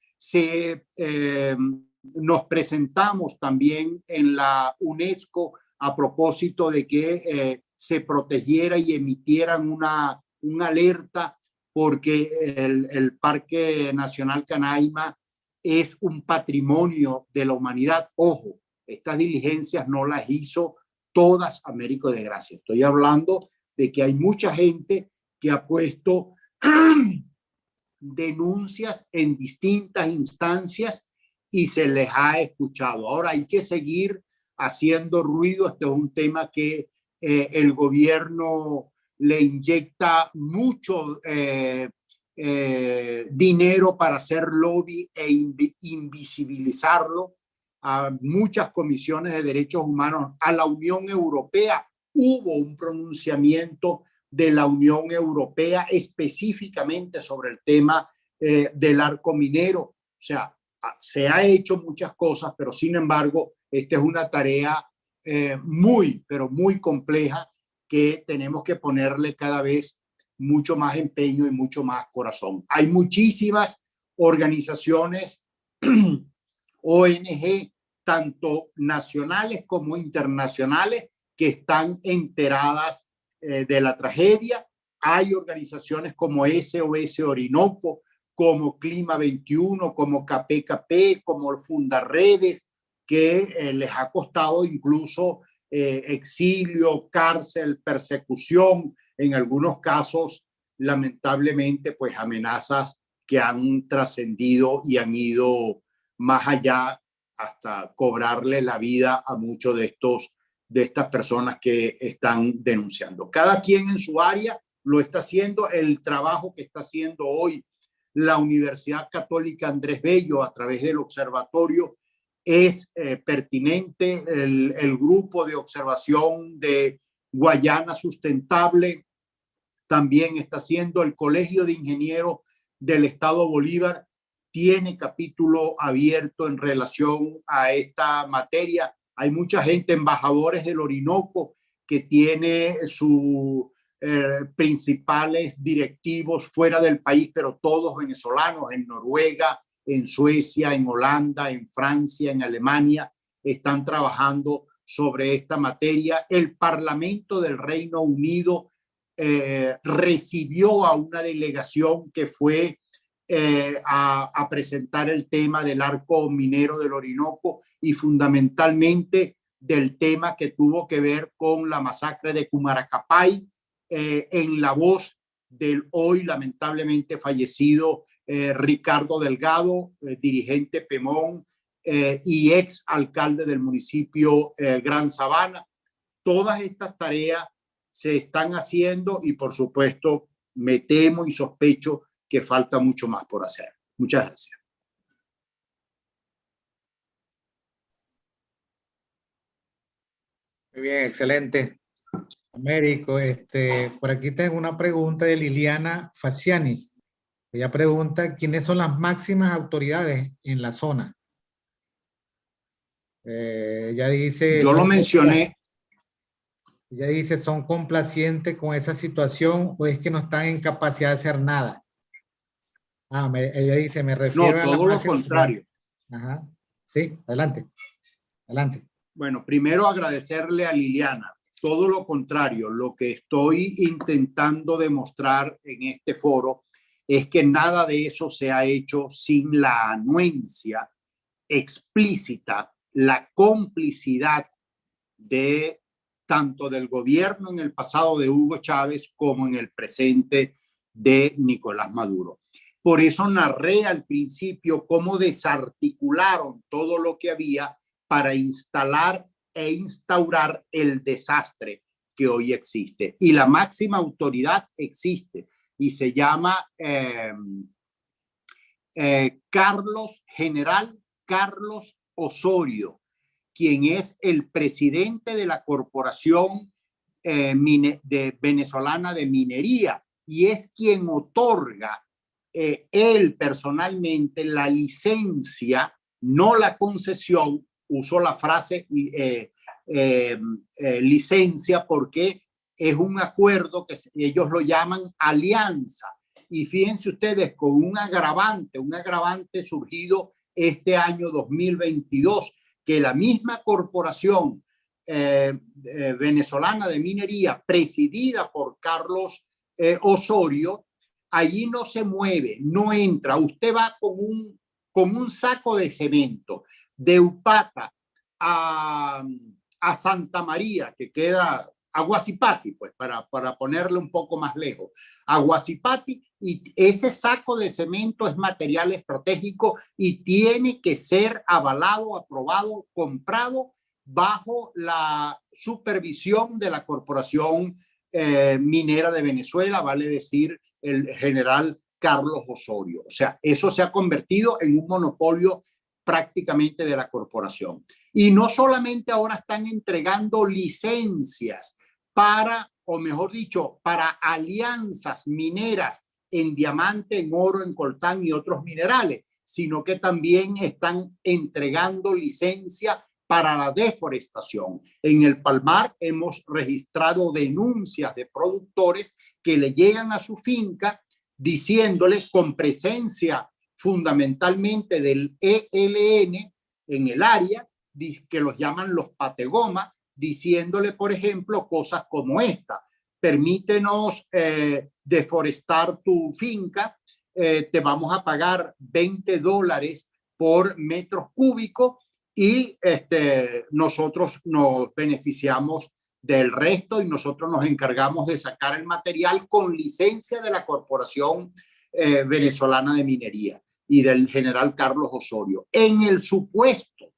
Nos presentamos también en la UNESCO a propósito de que se protegiera y emitieran una alerta, porque el Parque Nacional Canaima es un patrimonio de la humanidad. Ojo, estas diligencias no las hizo todas Américo de Gracia. Estoy hablando de que hay mucha gente que ha puesto denuncias en distintas instancias y se les ha escuchado. Ahora hay que seguir haciendo ruido. Este es un tema que el gobierno le inyecta mucho dinero para hacer lobby e invisibilizarlo a muchas comisiones de derechos humanos, a la Unión Europea. Hubo un pronunciamiento de la Unión Europea específicamente sobre el tema del arco minero. O sea, se ha hecho muchas cosas, pero sin embargo, esta es una tarea muy, pero muy compleja, que tenemos que ponerle cada vez mucho más empeño y mucho más corazón. Hay muchísimas organizaciones ONG, tanto nacionales como internacionales, que están enteradas de la tragedia. Hay organizaciones como SOS Orinoco, como Clima 21, como KPKP, como Fundaredes, que les ha costado incluso exilio, cárcel, persecución, en algunos casos, lamentablemente, pues amenazas que han trascendido y han ido más allá, hasta cobrarle la vida a muchos de estas personas que están denunciando. Cada quien en su área lo está haciendo. El trabajo que está haciendo hoy la Universidad Católica Andrés Bello a través del observatorio es pertinente. El grupo de observación de Guayana Sustentable también está haciendo. El Colegio de Ingenieros del Estado Bolívar tiene capítulo abierto en relación a esta materia. Hay mucha gente, embajadores del Orinoco, que tiene sus principales directivos fuera del país, pero todos venezolanos, en Noruega, en Suecia, en Holanda, en Francia, en Alemania, están trabajando sobre esta materia. El Parlamento del Reino Unido recibió a una delegación que fue a presentar el tema del arco minero del Orinoco, y fundamentalmente del tema que tuvo que ver con la masacre de Cumaracapay, en la voz del hoy lamentablemente fallecido Ricardo Delgado, dirigente Pemón y ex alcalde del municipio Gran Sabana. Todas estas tareas se están haciendo y por supuesto me temo y sospecho que falta mucho más por hacer. Muchas gracias. Muy bien, excelente. Américo, por aquí tengo una pregunta de Liliana Faciani. Ella pregunta, ¿quiénes son las máximas autoridades en la zona? Ella dice... Yo lo mencioné. Ella dice, ¿son complacientes con esa situación o es que no están en capacidad de hacer nada? Ella dice, me refiero a la todo lo máxima... contrario. Ajá. Sí, adelante. Adelante. Bueno, primero agradecerle a Liliana. Todo lo contrario, lo que estoy intentando demostrar en este foro es que nada de eso se ha hecho sin la anuencia explícita, la complicidad de tanto del gobierno en el pasado de Hugo Chávez como en el presente de Nicolás Maduro. Por eso narré al principio cómo desarticularon todo lo que había para instalar e instaurar el desastre que hoy existe. Y la máxima autoridad existe y se llama General Carlos Osorio, quien es el presidente de la Corporación Venezolana de Minería y es quien otorga él personalmente la licencia, no la concesión. Uso la frase licencia porque es un acuerdo que ellos lo llaman alianza. Y fíjense ustedes, con un agravante surgido este año 2022, que la misma corporación venezolana de minería, presidida por Carlos Osorio, allí no se mueve, no entra. Usted va con un saco de cemento de Upata a Santa María, que queda a Guasipati, pues para ponerle un poco más lejos, a Guasipati, y ese saco de cemento es material estratégico y tiene que ser avalado, aprobado, comprado bajo la supervisión de la Corporación Minera de Venezuela, vale decir el general Carlos Osorio. O sea, eso se ha convertido en un monopolio prácticamente de la corporación. Y no solamente ahora están entregando licencias para, o mejor dicho, para alianzas mineras en diamante, en oro, en coltán y otros minerales, sino que también están entregando licencia para la deforestación. En el Palmar hemos registrado denuncias de productores que le llegan a su finca diciéndoles, con presencia fundamentalmente del ELN en el área, que los llaman los pategoma, diciéndole, por ejemplo, cosas como esta: permítenos deforestar tu finca, te vamos a pagar $20 por metro cúbico y nosotros nos beneficiamos del resto y nosotros nos encargamos de sacar el material con licencia de la Corporación Venezolana de Minería y del general Carlos Osorio. En el supuesto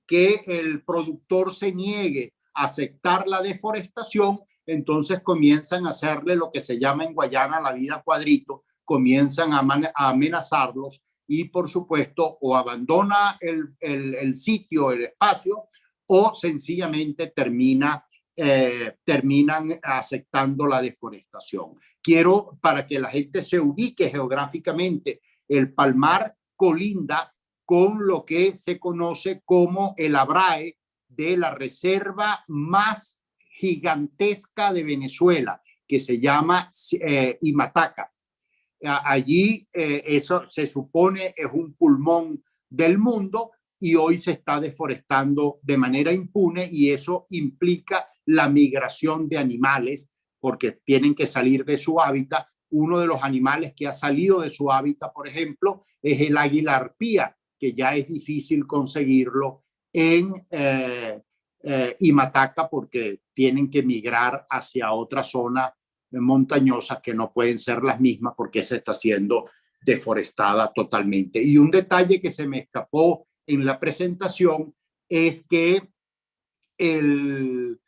que el productor se niegue a aceptar la deforestación, entonces comienzan a hacerle lo que se llama en Guayana la vida cuadrito, comienzan a amenazarlos y por supuesto o abandona el sitio, el espacio, o sencillamente terminan aceptando la deforestación. Quiero, para que la gente se ubique geográficamente, el Palmar colinda con lo que se conoce como el ABRAE de la reserva más gigantesca de Venezuela, que se llama Imataca. Allí eso se supone es un pulmón del mundo y hoy se está deforestando de manera impune y eso implica la migración de animales porque tienen que salir de su hábitat. Uno de los animales que ha salido de su hábitat, por ejemplo, es el águila arpía, que ya es difícil conseguirlo en Imataca porque tienen que migrar hacia otra zona montañosas que no pueden ser las mismas porque se está siendo deforestada totalmente. Y un detalle que se me escapó en la presentación es que el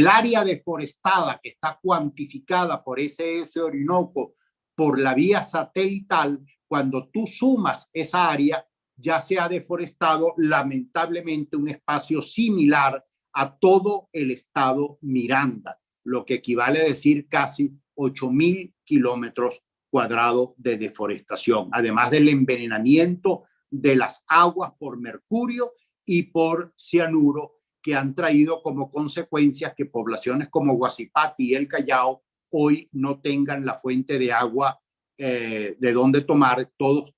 área deforestada que está cuantificada por SS Orinoco por la vía satelital, cuando tú sumas esa área, ya se ha deforestado lamentablemente un espacio similar a todo el estado Miranda, lo que equivale a decir casi 8.000 kilómetros cuadrados de deforestación, además del envenenamiento de las aguas por mercurio y por cianuro, que han traído como consecuencias que poblaciones como Guasipati y el Callao hoy no tengan la fuente de agua de donde tomar. Todo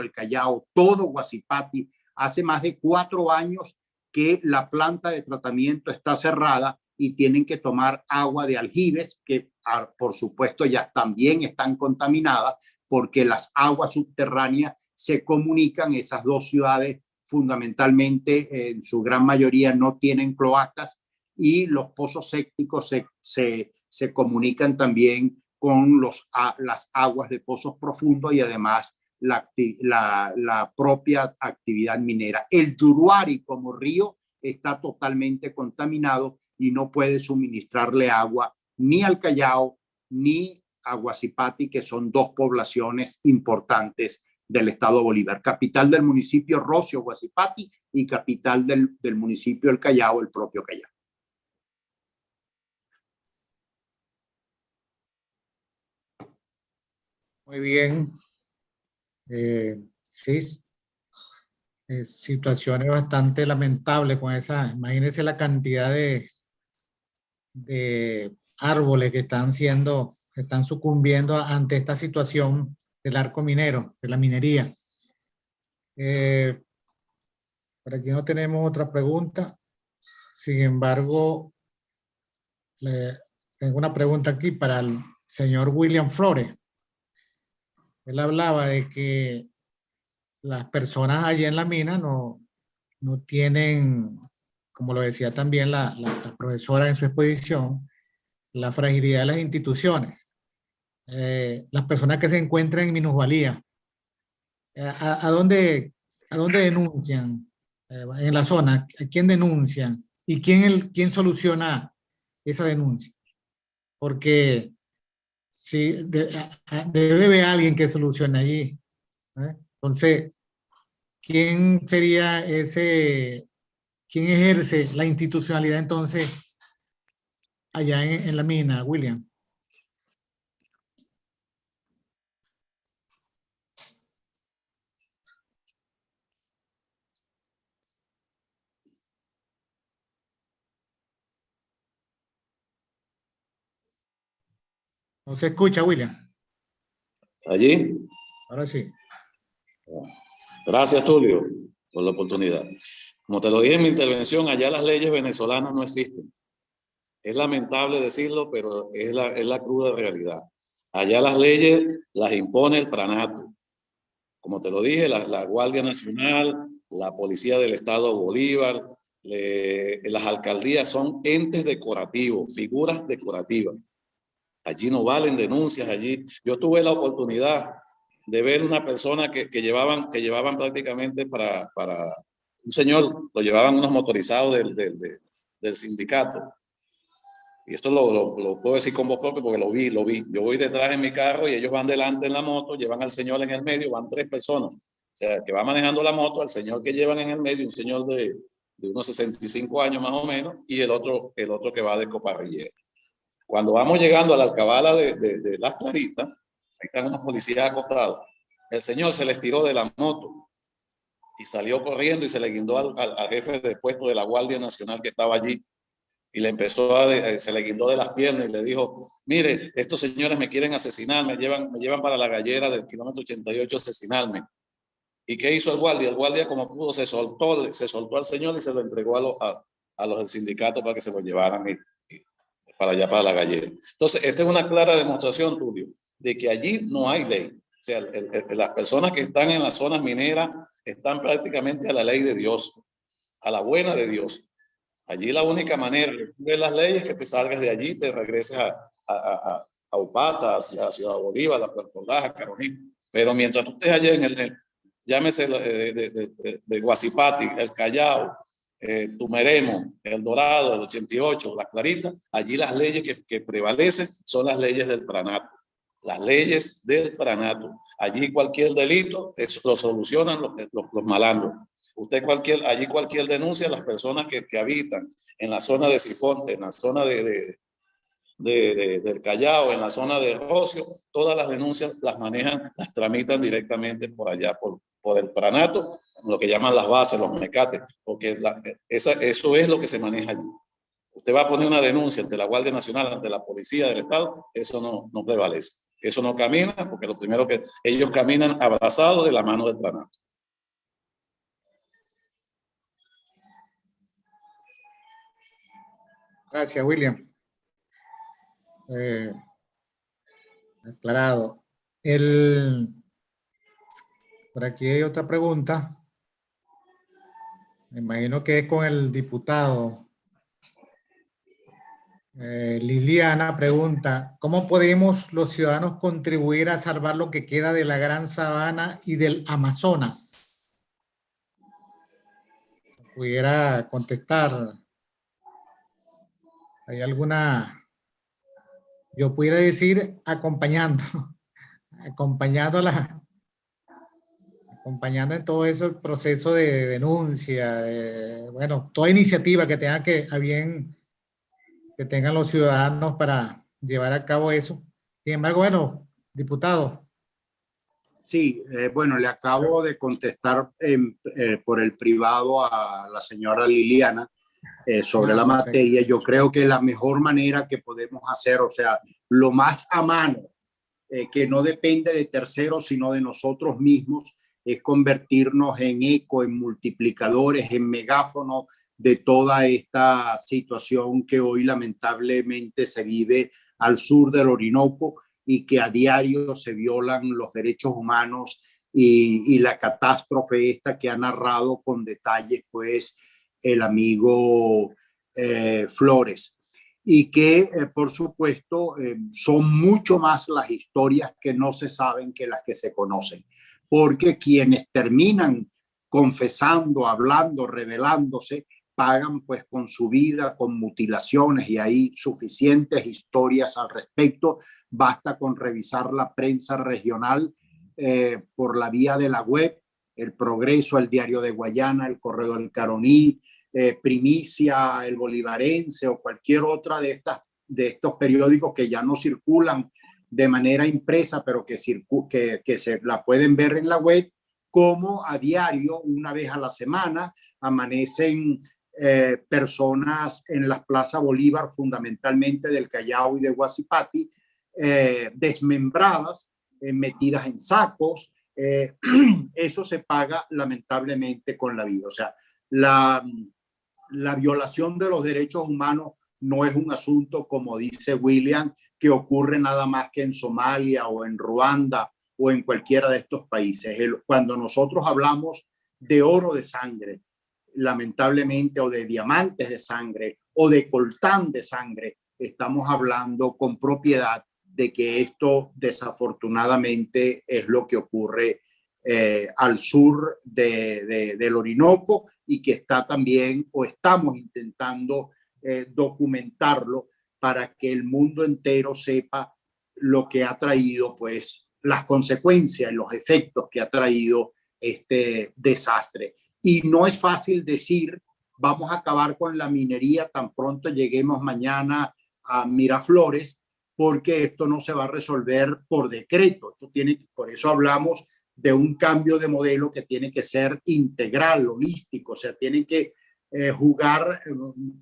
el Callao, todo Guasipati, hace más de 4 años que la planta de tratamiento está cerrada y tienen que tomar agua de aljibes, que por supuesto ya también están contaminadas porque las aguas subterráneas se comunican. Esas dos ciudades fundamentalmente en su gran mayoría no tienen cloacas y los pozos sépticos se comunican también con las aguas de pozos profundos y además la propia actividad minera. El Yuruari como río está totalmente contaminado y no puede suministrarle agua ni al Callao ni a Guasipati, que son dos poblaciones importantes del estado Bolívar, capital del municipio Rocio, Guasipati, y capital del municipio El Callao, el propio Callao. Muy bien. Sí, situaciones bastante lamentables con esa. Imagínense la cantidad de árboles que están sucumbiendo ante esta situación del arco minero, de la minería. Por aquí no tenemos otra pregunta. Sin embargo, tengo una pregunta aquí para el señor William Flores. Él hablaba de que las personas allí en la mina no tienen, como lo decía también la profesora en su exposición, la fragilidad de las instituciones. Las personas que se encuentran en minusvalía, ¿a dónde denuncian? En la zona, ¿a quién denuncian? ¿Y quién soluciona esa denuncia? Porque sí, debe haber alguien que solucione allí. Entonces, ¿quién sería quién ejerce la institucionalidad entonces allá en la mina, William? ¿No se escucha, William? Allí. Ahora sí. Gracias, Tulio, por la oportunidad. Como te lo dije en mi intervención, allá las leyes venezolanas no existen. Es lamentable decirlo, pero es la cruda realidad. Allá las leyes las impone el pranato. Como te lo dije, la Guardia Nacional, la Policía del Estado Bolívar, las alcaldías son entes decorativos, figuras decorativas. Allí no valen denuncias, allí. Yo tuve la oportunidad de ver una persona que llevaban prácticamente para un señor, lo llevaban unos motorizados del sindicato. Y esto lo puedo decir con voz propia porque lo vi. Yo voy detrás en mi carro y ellos van delante en la moto, llevan al señor en el medio, van 3 personas. O sea, que va manejando la moto, al señor que llevan en el medio, un señor de unos 65 años más o menos, y el otro que va de coparrillero. Cuando vamos llegando a la alcabala de Las Claritas, ahí están unos policías acostados. El señor se les tiró de la moto y salió corriendo y se le guindó al jefe de puesto de la Guardia Nacional que estaba allí. Y le empezó se le guindó de las piernas y le dijo: mire, estos señores me quieren asesinar, me llevan para la gallera del kilómetro 88 a asesinarme. ¿Y qué hizo el guardia? El guardia, como pudo, se soltó al señor y se lo entregó a los del sindicato para que se lo llevaran para allá, para la gallera. Entonces, esta es una clara demostración, Tulio, de que allí no hay ley. O sea, las personas que están en las zonas mineras están prácticamente a la ley de Dios, a la buena de Dios. Allí la única manera de ver las leyes es que te salgas de allí, te regreses a Upata, hacia Ciudad Bolívar, a Puerto Ordaz, a Caroní. Pero mientras tú estés allá llámese de Guasipati, el Callao, Tumeremo, El Dorado, el 88, Las Claritas, allí las leyes que prevalecen son las leyes del pranato. Las leyes del pranato. Allí cualquier delito eso lo solucionan los malandros. Allí cualquier denuncia, las personas que habitan en la zona de Sifonte, en la zona del Callao, en la zona de Rocio, todas las denuncias las manejan, las tramitan directamente por allá, por el pranato, lo que llaman las bases, los mecates, porque eso es lo que se maneja allí. Usted va a poner una denuncia ante la Guardia Nacional, ante la Policía del Estado, eso no prevalece. Eso no camina, porque lo primero que ellos caminan abrazados de la mano del pranato. Gracias, William. Aclarado. Por aquí hay otra pregunta. Me imagino que es con el diputado. Liliana pregunta, ¿cómo podemos los ciudadanos contribuir a salvar lo que queda de la Gran Sabana y del Amazonas? ¿Pudiera contestar? ¿Hay alguna? Yo pudiera decir acompañando en todo eso el proceso de denuncia, bueno, toda iniciativa que tenga que tengan los ciudadanos para llevar a cabo eso. Sin embargo, bueno, diputado. Sí, bueno, le acabo de contestar por el privado a la señora Liliana sobre la materia. Yo creo que la mejor manera que podemos hacer, o sea, lo más a mano, que no depende de terceros, sino de nosotros mismos, es convertirnos en eco, en multiplicadores, en megáfono de toda esta situación que hoy lamentablemente se vive al sur del Orinoco y que a diario se violan los derechos humanos y la catástrofe esta que ha narrado con detalles pues el amigo Flores. Y que, por supuesto, son mucho más las historias que no se saben que las que se conocen. Porque quienes terminan confesando, hablando, revelándose, pagan pues con su vida, con mutilaciones, y hay suficientes historias al respecto. Basta con revisar la prensa regional por la vía de la web, El Progreso, El Diario de Guayana, El Correo del Caroní, Primicia, El Bolivarense o cualquier otra de estos periódicos que ya no circulan de manera impresa, pero que se la pueden ver en la web, como a diario, una vez a la semana, amanecen personas en las plazas Bolívar, fundamentalmente del Callao y de Guasipati, desmembradas, metidas en sacos. Eso se paga lamentablemente con la vida. O sea, la violación de los derechos humanos no es un asunto, como dice William, que ocurre nada más que en Somalia o en Ruanda o en cualquiera de estos países. Cuando nosotros hablamos de oro de sangre, lamentablemente, o de diamantes de sangre, o de coltán de sangre, estamos hablando con propiedad de que esto desafortunadamente es lo que ocurre al sur del Orinoco, y que está también, o estamos intentando documentarlo para que el mundo entero sepa lo que ha traído, pues, las consecuencias, los efectos que ha traído este desastre. Y no es fácil decir, vamos a acabar con la minería tan pronto lleguemos mañana a Miraflores, porque esto no se va a resolver por decreto. Por eso hablamos de un cambio de modelo que tiene que ser integral, holístico, o sea, tienen que jugar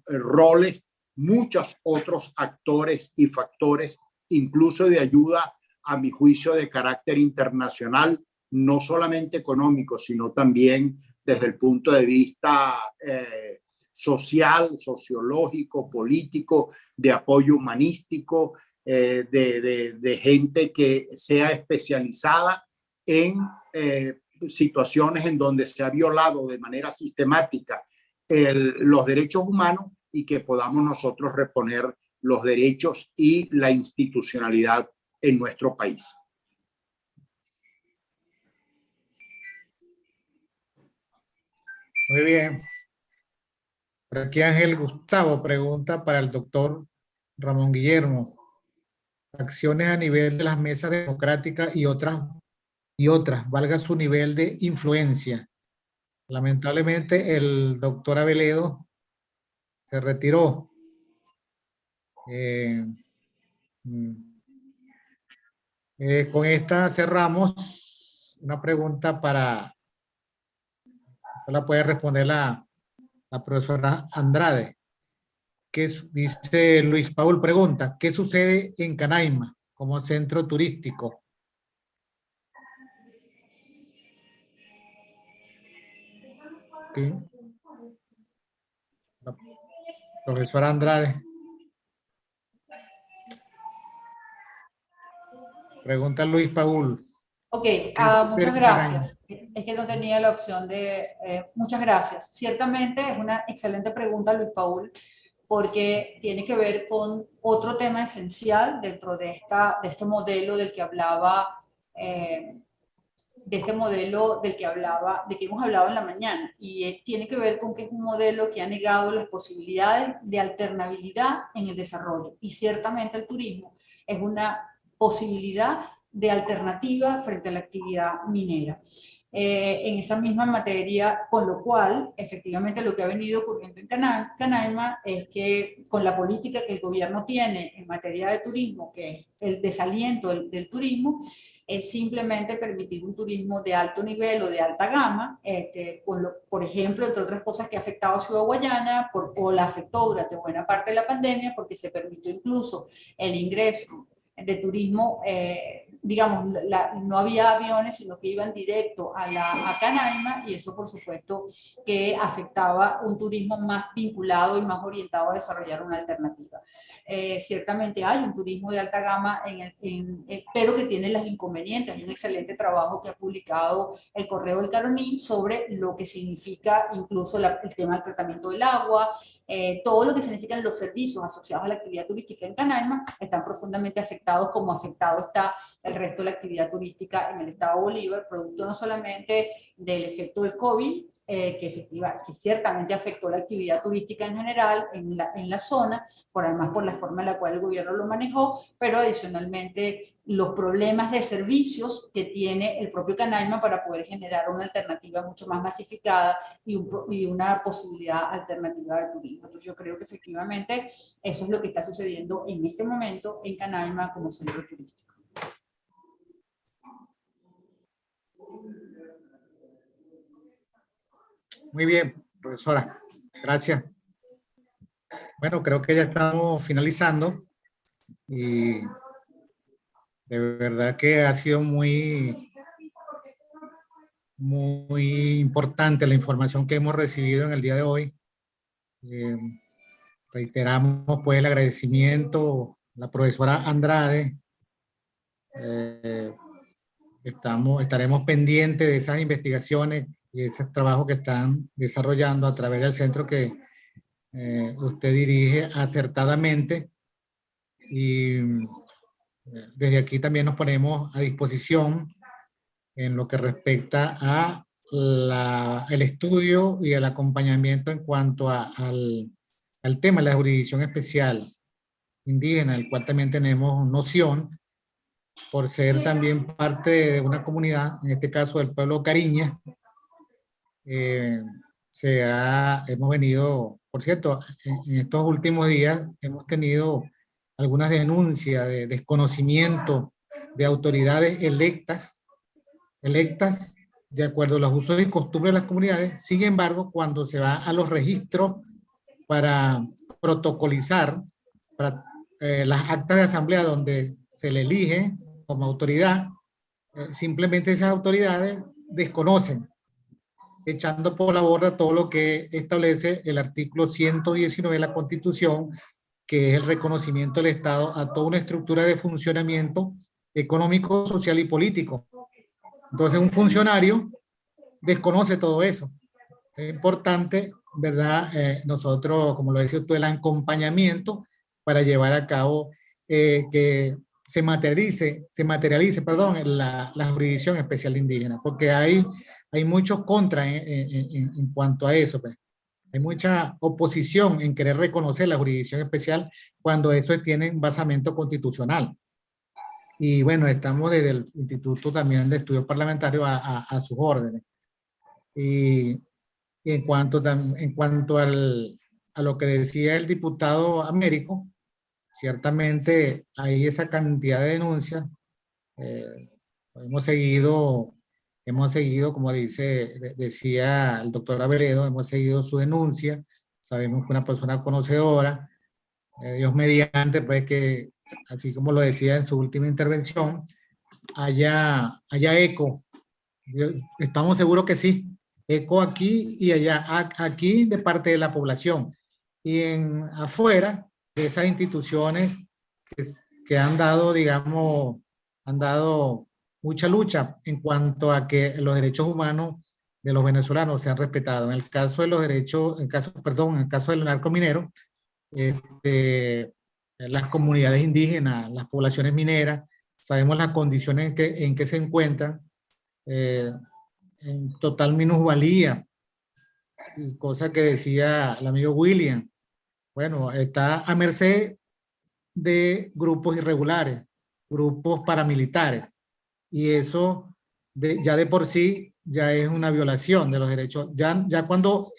roles muchos otros actores y factores, incluso de ayuda, a mi juicio, de carácter internacional, no solamente económico, sino también desde el punto de vista social, sociológico, político, de apoyo humanístico, de gente que sea especializada en situaciones en donde se ha violado de manera sistemática los derechos humanos, y que podamos nosotros reponer los derechos y la institucionalidad en nuestro país. Muy bien. Por aquí Ángel Gustavo pregunta para el doctor Ramón Guillermo. Acciones a nivel de las mesas democráticas y otras, valga su nivel de influencia. Lamentablemente el doctor Aveledo se retiró. Con esta cerramos. Una pregunta para, la puede responder la profesora Andrade. Dice Luis Paul, pregunta, ¿qué sucede en Canaima como centro turístico? ¿Sí? La profesora Andrade. Pregunta Luis Paul. Ok, muchas gracias. Es que no tenía la opción de... muchas gracias. Ciertamente es una excelente pregunta, Luis Paul, porque tiene que ver con otro tema esencial dentro de este modelo del que hablaba, de que hemos hablado en la mañana, y tiene que ver con que es un modelo que ha negado las posibilidades de alternabilidad en el desarrollo, y ciertamente el turismo es una posibilidad de alternativa frente a la actividad minera. En esa misma materia, con lo cual, efectivamente, lo que ha venido ocurriendo en Canaima es que con la política que el gobierno tiene en materia de turismo, que es el desaliento del turismo, es simplemente permitir un turismo de alto nivel o de alta gama, por ejemplo, entre otras cosas que ha afectado a Ciudad Guayana, o la afectó durante buena parte de la pandemia, porque se permitió incluso el ingreso de turismo, digamos, no había aviones, sino que iban directo a Canaima, y eso por supuesto que afectaba un turismo más vinculado y más orientado a desarrollar una alternativa. Ciertamente hay un turismo de alta gama, pero que tiene las inconvenientes. Hay un excelente trabajo que ha publicado el Correo del Caroní sobre lo que significa incluso el tema del tratamiento del agua, todo lo que significan los servicios asociados a la actividad turística en Canaima están profundamente afectados, como afectado está el resto de la actividad turística en el estado de Bolívar, producto no solamente del efecto del COVID, que ciertamente afectó la actividad turística en general en la zona, además por la forma en la cual el gobierno lo manejó, pero adicionalmente los problemas de servicios que tiene el propio Canaima para poder generar una alternativa mucho más masificada y una posibilidad alternativa de turismo. Entonces yo creo que efectivamente eso es lo que está sucediendo en este momento en Canaima como centro turístico. Muy bien, profesora. Gracias. Bueno, creo que ya estamos finalizando y de verdad que ha sido muy importante la información que hemos recibido en el día de hoy. Reiteramos pues el agradecimiento a la profesora Andrade. Estaremos pendientes de esas investigaciones y esos trabajos que están desarrollando a través del centro que usted dirige acertadamente, y desde aquí también nos ponemos a disposición en lo que respecta a el estudio y el acompañamiento en cuanto al tema de la jurisdicción especial indígena, del cual también tenemos noción por ser también parte de una comunidad, en este caso del pueblo Cariña. Hemos venido, por cierto, en estos últimos días hemos tenido algunas denuncias de desconocimiento de autoridades electas de acuerdo a los usos y costumbres de las comunidades. Sin embargo, cuando se va a los registros para protocolizar las actas de asamblea donde se le elige como autoridad, simplemente esas autoridades desconocen, echando por la borda todo lo que establece el artículo 119 de la Constitución, que es el reconocimiento del Estado a toda una estructura de funcionamiento económico, social y político. Entonces un funcionario desconoce todo eso. Es importante ¿verdad? Nosotros, como lo decía usted, el acompañamiento para llevar a cabo que se materialice, perdón, la jurisdicción especial indígena, porque hay muchos contras en cuanto a eso, pues. Hay mucha oposición en querer reconocer la jurisdicción especial cuando eso tiene basamento constitucional. Y bueno, estamos desde el Instituto también de Estudios Parlamentarios a sus órdenes. Y en cuanto a lo que decía el diputado Américo, ciertamente hay esa cantidad de denuncias. Hemos seguido, como decía el doctor Averedo, hemos seguido su denuncia. Sabemos que una persona conocedora, Dios mediante, pues que, así como lo decía en su última intervención, haya eco. Estamos seguros que sí, eco aquí y allá, aquí de parte de la población y afuera de esas instituciones que han dado, digamos, han dado mucha lucha en cuanto a que los derechos humanos de los venezolanos sean respetados. En el caso de los derechos, en el caso del narco minero, las comunidades indígenas, las poblaciones mineras, sabemos las condiciones en que se encuentran, en total minusvalía, cosa que decía el amigo William. Bueno, está a merced de grupos irregulares, grupos paramilitares, y eso ya de por sí ya es una violación de los derechos. Ya cuando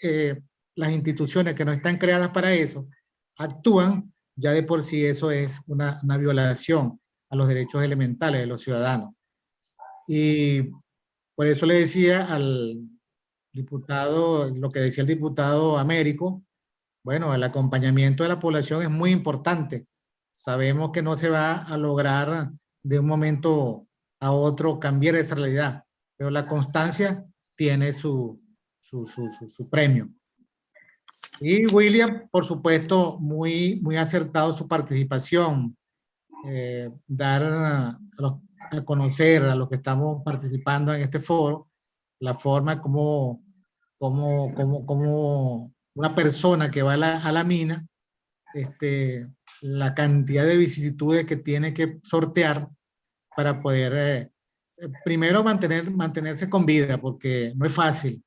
las instituciones que no están creadas para eso actúan, ya de por sí eso es una violación a los derechos elementales de los ciudadanos. Y por eso le decía al diputado, lo que decía el diputado Américo, bueno, el acompañamiento de la población es muy importante. Sabemos que no se va a lograr de un momento a otro cambiar esa realidad, pero la constancia tiene su premio. Y William, por supuesto, muy acertado su participación, dar a conocer a los que estamos participando en este foro la forma como una persona que va a la mina, la cantidad de vicisitudes que tiene que sortear para poder, primero, mantenerse con vida, porque no es fácil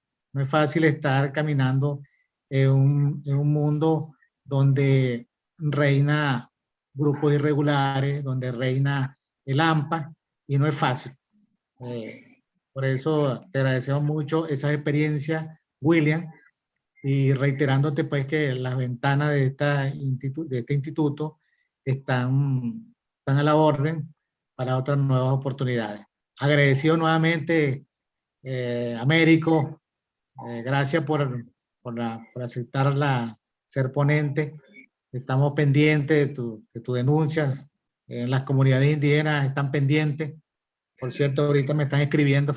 estar caminando en un mundo donde reina grupos irregulares, donde reina el AMPA, y no es fácil. Por eso te agradecemos mucho esas experiencias, William, y reiterándote pues que las ventanas de este instituto están a la orden para otras nuevas oportunidades. Agradecido nuevamente, Américo, gracias por aceptar ser ponente. Estamos pendientes de tu denuncia. Las comunidades indígenas están pendientes. Por cierto, ahorita me están escribiendo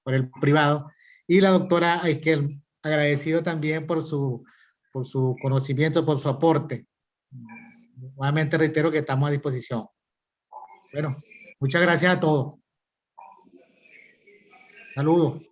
por el privado. Y la doctora Aiskel, agradecido también por su conocimiento, por su aporte. Nuevamente reitero que estamos a disposición. Bueno, muchas gracias a todos. Saludos.